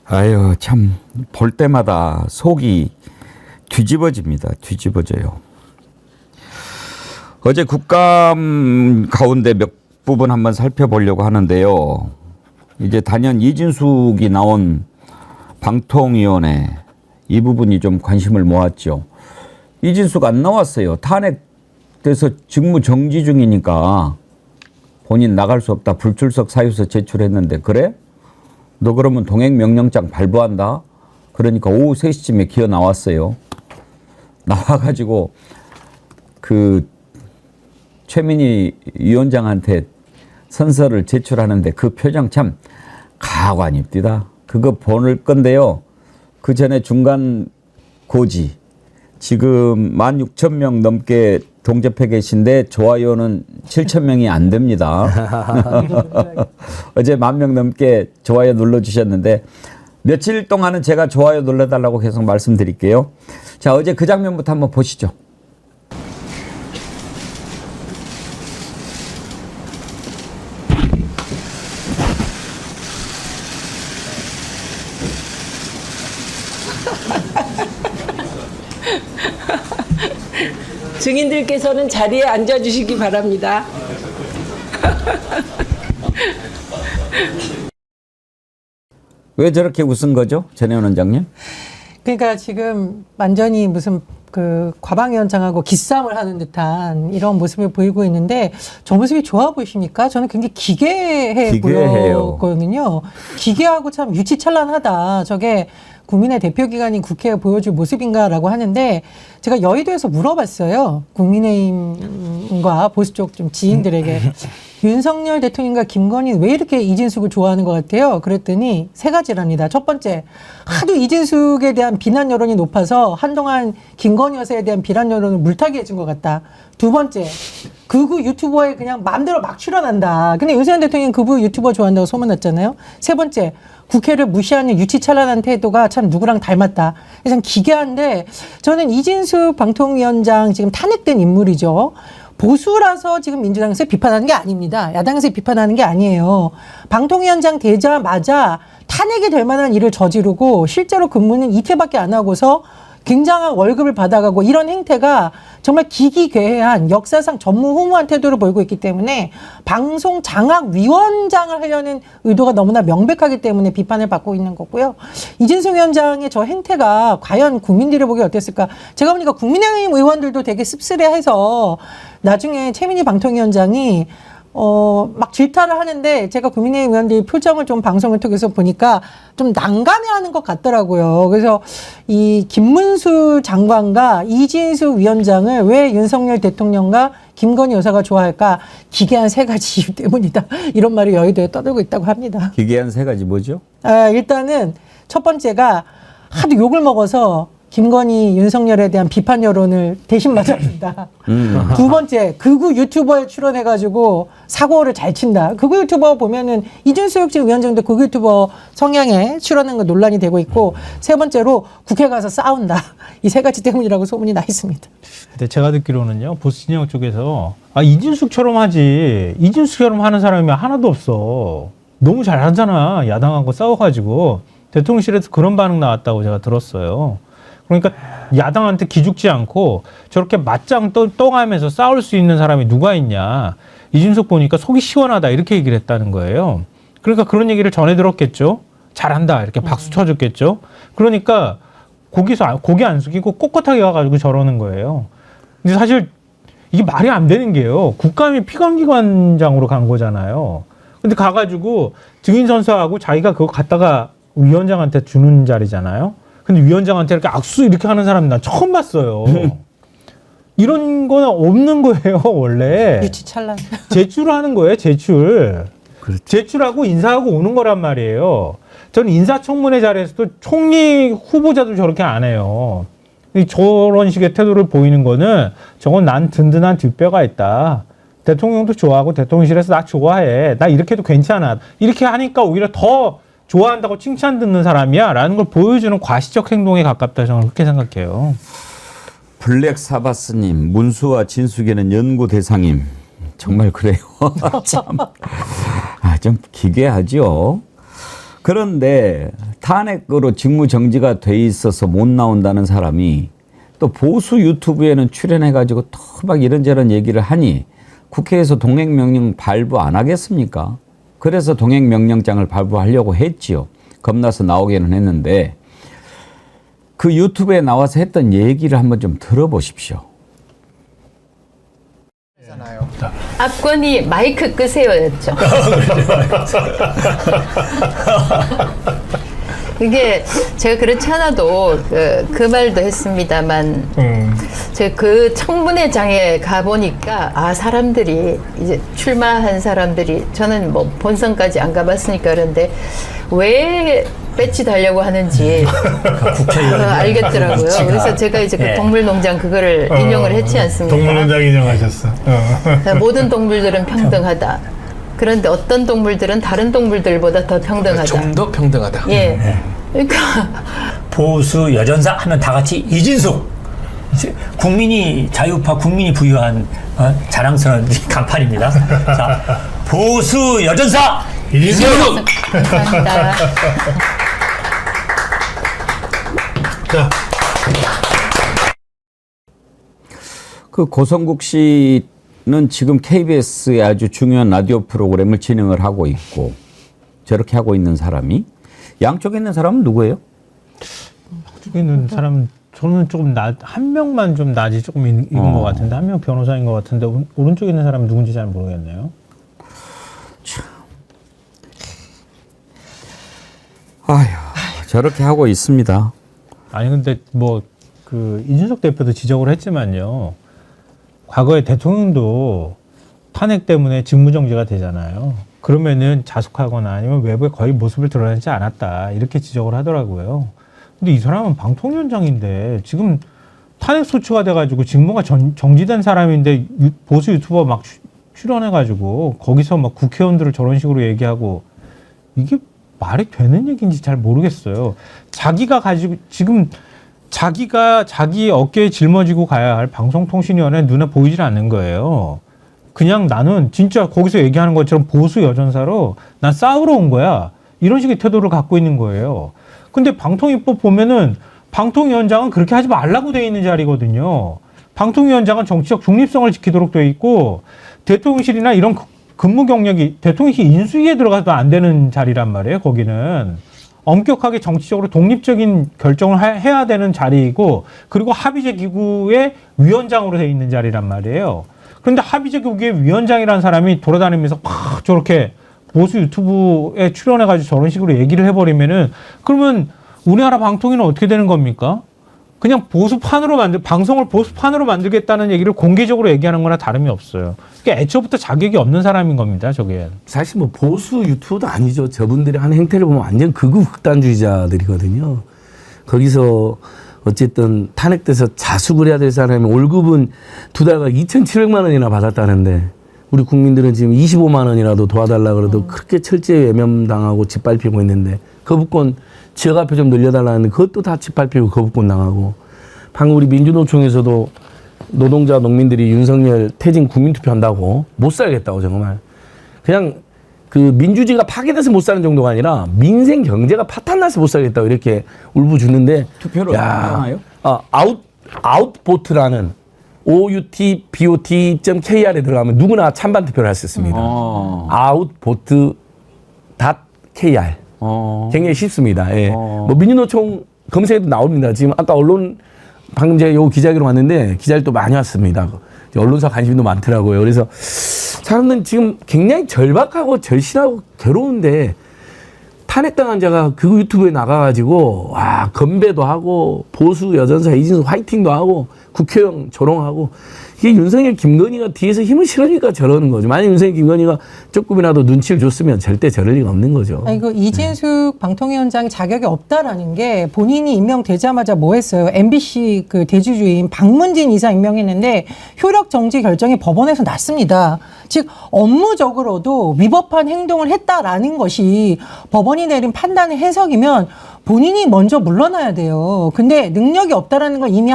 아유, 참 볼 때마다 속이 뒤집어집니다. 뒤집어져요. 어제 국감 가운데 몇 부분 한번 살펴보려고 하는데요. 이제 단연 이진숙이 나온 방통위원회 이 부분이 좀 관심을 모았죠. 이진숙 안 나왔어요. 탄핵돼서 직무 정지 중이니까 본인 나갈 수 없다. 불출석 사유서 제출했는데 그래? 너 그러면 동행명령장 발부한다? 그러니까 오후 3시쯤에 기어 나왔어요. 나와가지고 그 최민희 위원장한테 선서를 제출하는데 그 표정 참 가관입니다. 그거 보낼 건데요. 그 전에 중간 고지 지금 16,000명 넘게 동접해 계신데 좋아요는 7,000명이 안 됩니다. 어제 10,000명 넘게 좋아요 눌러주셨는데 며칠 동안은 제가 좋아요 눌러달라고 계속 말씀드릴게요. 자, 어제 그 장면부터 한번 보시죠. 증인들께서는 자리에 앉아주시기 바랍니다. 왜 저렇게 웃은 거죠? 전혜원 원장님? 그러니까 지금 완전히 무슨 그 과방위원장하고 기싸움을 하는 듯한 이런 모습을 보이고 있는데 저 모습이 좋아 보이십니까? 저는 굉장히 기괴해 기괴해요. 보였거든요. 기괴하고 참 유치찬란하다. 저게 국민의 대표기관인 국회가 보여줄 모습인가라고 하는데 제가 여의도에서 물어봤어요. 국민의힘과 보수 쪽 좀 지인들에게 윤석열 대통령과 김건희 왜 이렇게 이진숙을 좋아하는 것 같아요? 그랬더니 세 가지랍니다. 첫 번째, 하도 이진숙에 대한 비난 여론이 높아서 한동안 김건희 여사에 대한 비난 여론을 물타기 해준 것 같다. 두 번째, 극우 유튜버에 그냥 마음대로 막 출연한다. 근데 윤석열 대통령이 극우 유튜버 좋아한다고 소문났잖아요. 세 번째, 국회를 무시하는 유치찬란한 태도가 참 누구랑 닮았다. 참 기괴한데 저는 이진숙 방통위원장 지금 탄핵된 인물이죠. 보수라서 지금 민주당에서 비판하는 게 아닙니다. 야당에서 비판하는 게 아니에요. 방통위원장 되자마자 탄핵이 될 만한 일을 저지르고 실제로 근무는 이틀밖에 안 하고서 굉장한 월급을 받아가고 이런 행태가 정말 기기괴해한 역사상 전무후무한 태도를 보이고 있기 때문에 방송 장악위원장을 하려는 의도가 너무나 명백하기 때문에 비판을 받고 있는 거고요. 이진숙 위원장의 저 행태가 과연 국민들이 보기 어땠을까? 제가 보니까 국민의힘 의원들도 되게 씁쓸해해서 나중에 최민희 방통위원장이 막 질타를 하는데 제가 국민의힘 의원들이 표정을 좀 방송을 통해서 보니까 좀 난감해하는 것 같더라고요. 그래서 이 김문수 장관과 이진숙 위원장을 왜 윤석열 대통령과 김건희 여사가 좋아할까? 기괴한 세 가지 이유 때문이다. 이런 말이 여의도에 떠들고 있다고 합니다. 기괴한 세 가지 뭐죠? 일단은 첫 번째가 하도 욕을 먹어서 김건희, 윤석열에 대한 비판 여론을 대신 맞아준다. 두 번째, 극우 유튜버에 출연해가지고 사고를 잘 친다. 극우 유튜버 보면은 이준석 지금 위원장도 극우 유튜버 성향에 출연한 거 논란이 되고 있고, 세 번째로 국회 가서 싸운다. 이 세 가지 때문이라고 소문이 나 있습니다. 근데 제가 듣기로는요, 보수 진영 쪽에서 이진숙처럼 하지, 이진숙처럼 하는 사람이 하나도 없어. 너무 잘하잖아. 야당하고 싸워가지고 대통령실에서 그런 반응 나왔다고 제가 들었어요. 그러니까 야당한테 기죽지 않고 저렇게 맞짱 떠가면서 싸울 수 있는 사람이 누가 있냐. 이준석 보니까 속이 시원하다 이렇게 얘기를 했다는 거예요. 그러니까 그런 얘기를 전해 들었겠죠. 잘한다 이렇게 박수 쳐줬겠죠. 그러니까 고기 안 숙이고 꼿꼿하게 가가지고 저러는 거예요. 근데 사실 이게 말이 안 되는 게요. 국감이 피감기관장으로 간 거잖아요. 근데 가가지고 증인 선서하고 자기가 그거 갖다가 위원장한테 주는 자리잖아요. 근데 위원장한테 이렇게 악수 이렇게 하는 사람 난 처음 봤어요. 이런 거는 없는 거예요, 원래. 유치찬란. 제출하는 거예요, 제출. 그렇죠. 제출하고 인사하고 오는 거란 말이에요. 저는 인사청문회 자리에서도 총리 후보자도 저렇게 안 해요. 저런 식의 태도를 보이는 거는 저건 난 든든한 뒷배가 있다. 대통령도 좋아하고 대통령실에서 나 좋아해. 나 이렇게 해도 괜찮아. 이렇게 하니까 오히려 더 좋아한다고 칭찬 듣는 사람이야 라는 걸 보여주는 과시적 행동에 가깝다 저는 그렇게 생각해요. 블랙 사바스님, 문수와 진숙이는 연구 대상임. 정말 그래요. 참. 좀 기괴하죠. 그런데 탄핵으로 직무 정지가 돼 있어서 못 나온다는 사람이 또 보수 유튜브에는 출연해가지고 또 막 이런저런 얘기를 하니 국회에서 동행명령 발부 안 하겠습니까? 그래서 동행명령장을 발부하려고 했지요. 겁나서 나오기는 했는데 그 유튜브에 나와서 했던 얘기를 한번 좀 들어보십시오. 압권이 마이크 끄세요였죠. 이게 제가 그렇지 않아도 그 말도 했습니다만 제가 그 청문회장에 가보니까 사람들이 이제 출마한 사람들이 저는 뭐 본선까지 안 가봤으니까 그런데 왜 배치 달려고 하는지 알겠더라고요. 그래서 제가 이제 그 동물농장 그거를 인용을 했지 않습니까? 동물농장 인용하셨어. 모든 동물들은 평등하다. 그런데 어떤 동물들은 다른 동물들보다 더 평등하다. 좀 더 평등하다. 예. 그러니까 보수 여전사 하면 다 같이 이진숙. 국민이 자유파 국민이 부여한 자랑스러운 간판입니다. 자, 보수 여전사 이진숙. 감사합니다. 자. 그 고성국 씨는 지금 KBS의 아주 중요한 라디오 프로그램을 진행을 하고 있고 저렇게 하고 있는 사람이 양쪽에 있는 사람은 누구예요? 양쪽에 있는 사람은 저는 조금 한 명만 좀 낯이 조금 익은 것 같은데 한 명 변호사인 것 같은데 오른쪽에 있는 사람은 누군지 잘 모르겠네요. 아휴, 저렇게 하고 있습니다. 아니 근데 뭐 그 이준석 대표도 지적을 했지만요. 과거에 대통령도 탄핵 때문에 직무정지가 되잖아요. 그러면은 자숙하거나 아니면 외부에 거의 모습을 드러내지 않았다 이렇게 지적을 하더라고요. 근데 이 사람은 방통위원장인데 지금 탄핵 소추가 돼가지고 직무가 정지된 사람인데 보수 유튜버 막 출연해가지고 거기서 막 국회의원들을 저런 식으로 얘기하고 이게 말이 되는 얘기인지 잘 모르겠어요. 자기가 가지고 지금 자기가 자기 어깨에 짊어지고 가야 할 방송통신위원회 눈에 보이질 않는 거예요. 그냥 나는 진짜 거기서 얘기하는 것처럼 보수 여전사로 난 싸우러 온 거야. 이런 식의 태도를 갖고 있는 거예요. 근데 방통위법 보면은 방통위원장은 그렇게 하지 말라고 돼 있는 자리거든요. 방통위원장은 정치적 중립성을 지키도록 돼 있고 대통령실이나 이런 근무 경력이 대통령실 인수위에 들어가도 안 되는 자리란 말이에요. 거기는. 엄격하게 정치적으로 독립적인 결정을 해야 되는 자리이고 그리고 합의제 기구의 위원장으로 돼 있는 자리란 말이에요. 그런데 합의제 기구의 위원장이라는 사람이 돌아다니면서 막 저렇게 보수 유튜브에 출연해가지고 저런 식으로 얘기를 해버리면은 그러면 우리나라 방통위는 어떻게 되는 겁니까? 그냥 보수판으로 방송을 보수판으로 만들겠다는 얘기를 공개적으로 얘기하는 거나 다름이 없어요. 그러니까 애초부터 자격이 없는 사람인 겁니다, 저게. 사실 뭐 보수 유튜브도 아니죠. 저분들이 하는 행태를 보면 완전 극우 극단주의자들이거든요. 거기서 어쨌든 탄핵돼서 자숙을 해야 될 사람이 월급은 두 달간 2,700만 원이나 받았다는데 우리 국민들은 지금 25만 원이라도 도와달라 그래도 그렇게 철저히 외면당하고 짓밟히고 있는데 거부권 지역화표 좀 늘려달라는데 그것도 다 짓밟히고 거부권 당하고 방금 우리 민주노총에서도 노동자 농민들이 윤석열 퇴진 국민투표한다고 못 살겠다고 정말 그냥 그 민주주의가 파괴돼서 못 사는 정도가 아니라 민생 경제가 파탄나서 못 살겠다고 이렇게 울부짖는데 투표를 하나요? 아웃보트라는 outbot.kr에 들어가면 누구나 찬반 투표를 할 수 있습니다. outbot.kr 굉장히 쉽습니다. 예. 뭐 민주노총 검색에도 나옵니다. 지금 아까 언론 방금 제가 요 기자회견 왔는데 기자들도 많이 왔습니다. 언론사 관심도 많더라고요. 그래서 사람들은 지금 굉장히 절박하고 절실하고 괴로운데 탄핵당한 자가 그 유튜브에 나가가지고 와 건배도 하고 보수 여전사 이진수 화이팅도 하고 국회의원 조롱하고 이게 윤석열 김건희가 뒤에서 힘을 실으니까 저러는 거죠. 만약 윤석열 김건희가 조금이라도 눈치를 줬으면 절대 저럴 리가 없는 거죠. 아니, 그 이진숙 방통위원장이 자격이 없다라는 게 본인이 임명되자마자 뭐 했어요? MBC 그 대주주인 박문진 이사 임명했는데 효력 정지 결정이 법원에서 났습니다. 즉 업무적으로도 위법한 행동을 했다라는 것이 법원이 내린 판단의 해석이면 본인이 먼저 물러나야 돼요. 근데 능력이 없다라는 건 이미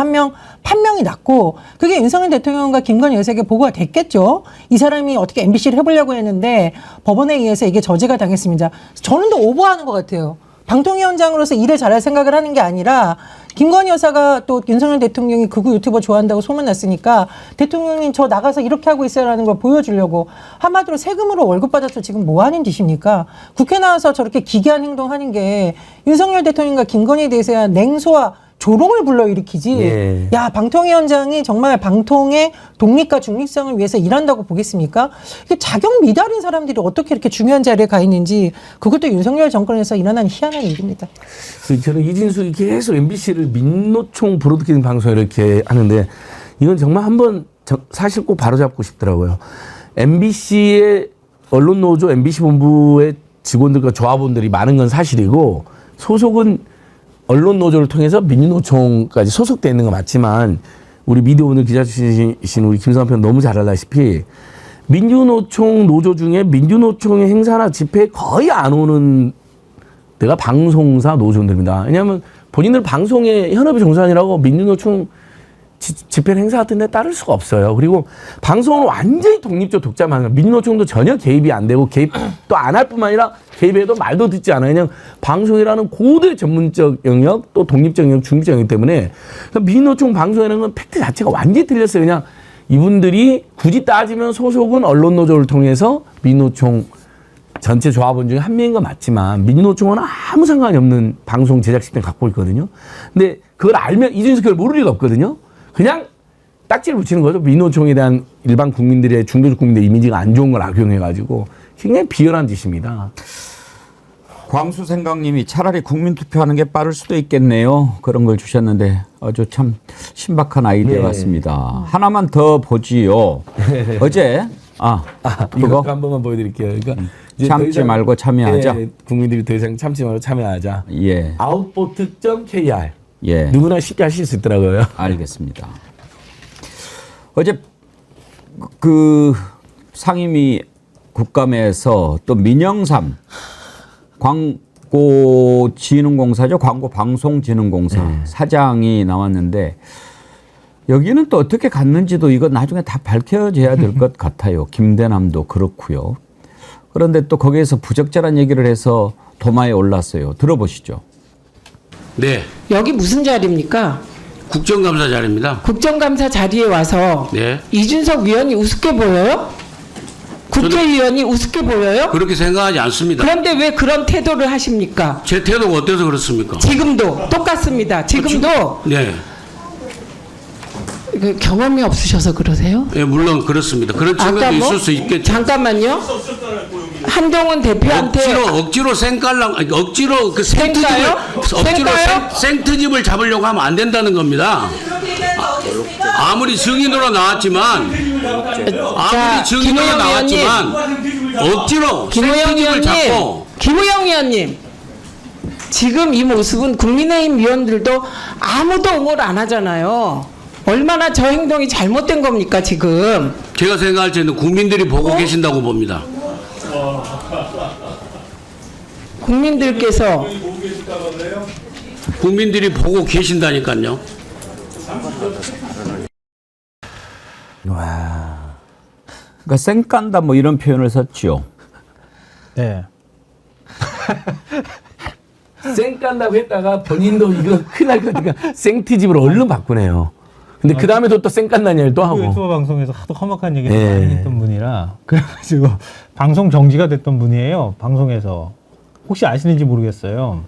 판명이 났고 그게 윤석열 대통령과 김건희 여사에게 보고가 됐겠죠. 이 사람이 어떻게 MBC를 해보려고 했는데 법원에 의해서 이게 저지가 당했습니다. 저는 더 오버하는 것 같아요. 방통위원장으로서 일을 잘할 생각을 하는 게 아니라 김건희 여사가 또 윤석열 대통령이 극우 유튜버 좋아한다고 소문났으니까 대통령님 저 나가서 이렇게 하고 있어요라는 걸 보여주려고 한마디로 세금으로 월급 받아서 지금 뭐 하는 짓입니까? 국회 나와서 저렇게 기괴한 행동하는 게 윤석열 대통령과 김건희에 대해서야 냉소와 조롱을 불러일으키지. 예. 야, 방통위원장이 정말 방통의 독립과 중립성을 위해서 일한다고 보겠습니까? 이게 자격 미달인 사람들이 어떻게 이렇게 중요한 자리에 가 있는지 그것도 윤석열 정권에서 일어난 희한한 일입니다. 저는 이진숙이 계속 MBC를 민노총 브로드캐스팅 방송에 이렇게 하는데 이건 정말 한번 사실 꼭 바로잡고 싶더라고요. MBC의 언론노조 MBC 본부의 직원들과 조합원들이 많은 건 사실이고 소속은 언론노조를 통해서 민주노총까지 소속되어 있는 건 맞지만 우리 미디어 오늘 기자 출신이신 우리 김성환 편 너무 잘 알다시피 민주노총 노조 중에 민주노총의 행사나 집회에 거의 안 오는 데가 방송사 노조들입니다. 왜냐하면 본인들 방송의 현업의 종사원이라고 민주노총 집회 행사 같은 데 따를 수가 없어요. 그리고 방송은 완전히 독립적 독자만 민주노총도 전혀 개입이 안 되고 개입도 안 할 뿐만 아니라 개입해도 말도 듣지 않아요. 그냥 방송이라는 고도의 전문적 영역 또 독립적 영역, 중립적 영역 때문에 민주노총 방송이라는 건 팩트 자체가 완전히 틀렸어요. 그냥 이분들이 굳이 따지면 소속은 언론노조를 통해서 민주노총 전체 조합원 중에 한 명인 건 맞지만 민주노총은 아무 상관이 없는 방송 제작 시스템을 갖고 있거든요. 근데 그걸 알면 이준석 그걸 모를 리가 없거든요. 그냥 딱지를 붙이는 거죠. 민노총에 대한 일반 국민들의 중도적 국민들의 이미지가 안 좋은 걸 악용해가지고 굉장히 비열한 짓입니다. 광수 생각님이 차라리 국민투표하는 게 빠를 수도 있겠네요. 그런 걸 주셨는데 아주 참 신박한 아이디어 네. 같습니다. 하나만 더 보지요. 어제 이거 한 번만 보여드릴게요. 그러니까 이제 더 참지 이상, 말고 참여하자. 예, 국민들이 더 이상 참지 말고 참여하자. 예. outvote.kr 예. 누구나 쉽게 하실 수 있더라고요. 알겠습니다. 어제 그 상임위 국감에서 또 민영삼 광고진흥공사죠. 광고방송진흥공사 사장이 나왔는데 여기는 또 어떻게 갔는지도 이거 나중에 다 밝혀져야 될 것 같아요. 김대남도 그렇고요. 그런데 또 거기에서 부적절한 얘기를 해서 도마에 올랐어요. 들어보시죠. 네. 여기 무슨 자리입니까? 국정감사 자리입니다. 국정감사 자리에 와서 네. 이준석 위원이 우습게 보여요? 국회의원이 우습게 보여요? 그렇게 생각하지 않습니다. 그런데 왜 그런 태도를 하십니까? 제 태도가 어때서 그렇습니까? 지금도 똑같습니다. 지금도 네. 그 경험이 없으셔서 그러세요? 예, 물론 그렇습니다. 그런 측면도 있을 수 있겠죠. 잠깐만요. 한동훈 대표한테 억지로 생깔랑 억지로 그 생트집을 억지로 생트집을 잡으려고 하면 안 된다는 겁니다. 아무리 증인으로 나왔지만 억지로 생트집을 잡고 김우영 의원님 지금 이 모습은 국민의힘 위원들도 아무도 옹호를 안 하잖아요. 얼마나 저 행동이 잘못된 겁니까 지금? 제가 생각할 때는 국민들이 보고 계신다고 봅니다. 국민들께서 국민들이 보고 계신다니까요. 와. 그러니까 쌩깐다 뭐 이런 표현을 썼죠. 네. 쌩 깐다고 했다가 본인도 이거 큰일 날 거니까 생트집으로 얼른 바꾸네요. 근데 그 다음에도 또 쌩 깐다는 얘기를 또 하고. 유튜브 방송에서 하도 험악한 얘기를 네. 많이 했던 분이라 그래가지고 방송 정지가 됐던 분이에요. 방송에서. 혹시 아시는지 모르겠어요.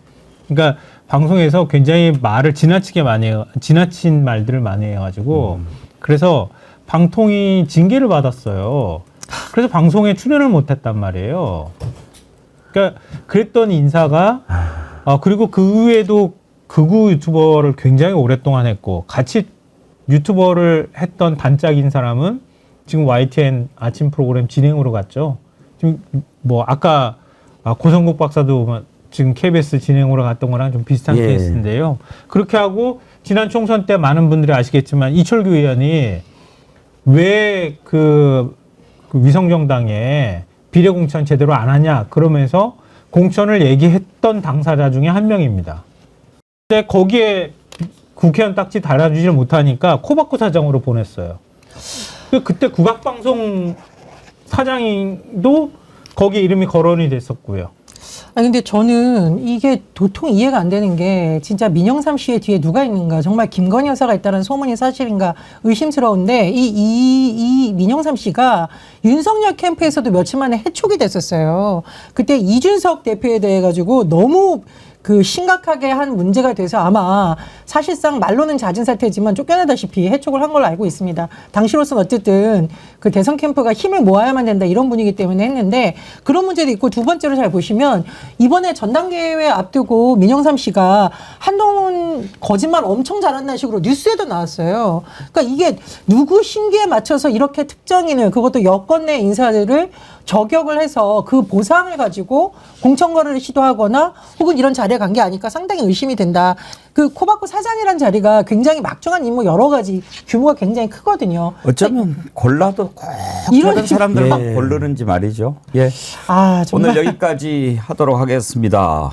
그러니까 방송에서 굉장히 말을 지나치게 많이 해요. 지나친 말들을 많이 해가지고 그래서 방통위 징계를 받았어요. 그래서 방송에 출연을 못했단 말이에요. 그러니까 그랬던 인사가 그리고 그 외에도 극우 유튜버를 굉장히 오랫동안 했고 같이 유튜버를 했던 단짝인 사람은 지금 YTN 아침 프로그램 진행으로 갔죠. 지금 뭐 아까 고성국 박사도 지금 KBS 진행으로 갔던 거랑 좀 비슷한 예. 케이스인데요. 그렇게 하고 지난 총선 때 많은 분들이 아시겠지만 이철규 의원이 왜 그 위성정당에 비례공천 제대로 안 하냐 그러면서 공천을 얘기했던 당사자 중에 한 명입니다. 근데 거기에 국회의원 딱지 달아주지를 못하니까 코바코 사장으로 보냈어요. 그때 국악방송 사장도 거기에 이름이 거론이 됐었고요. 아니 근데 저는 이게 도통 이해가 안 되는 게 진짜 민영삼 씨의 뒤에 누가 있는가 정말 김건희 여사가 있다는 소문이 사실인가 의심스러운데 이 민영삼 씨가 윤석열 캠프에서도 며칠 만에 해촉이 됐었어요. 그때 이준석 대표에 대해 가지고 너무 그 심각하게 한 문제가 돼서 아마 사실상 말로는 잦은 사태지만 쫓겨나다시피 해촉을 한 걸로 알고 있습니다. 당시로서는 어쨌든 그 대선 캠프가 힘을 모아야만 된다 이런 분위기 때문에 했는데 그런 문제도 있고 두 번째로 잘 보시면 이번에 전당대회 앞두고 민영삼 씨가 한동훈 거짓말 엄청 잘한다는 식으로 뉴스에도 나왔어요. 그러니까 이게 누구 심기에 맞춰서 이렇게 특정인을 그것도 여권 내 인사들을 저격을 해서 그 보상을 가지고 공천 거래를 시도하거나 혹은 이런 자리에 간 게 아닐까 상당히 의심이 된다. 그 코바코 사장이라는 자리가 굉장히 막중한 임무 여러 가지 규모가 굉장히 크거든요. 어쩌면 골라도 꼭 이런 다른 사람들만 예. 고르는지 말이죠. 예. 아, 정말. 오늘 여기까지 하도록 하겠습니다.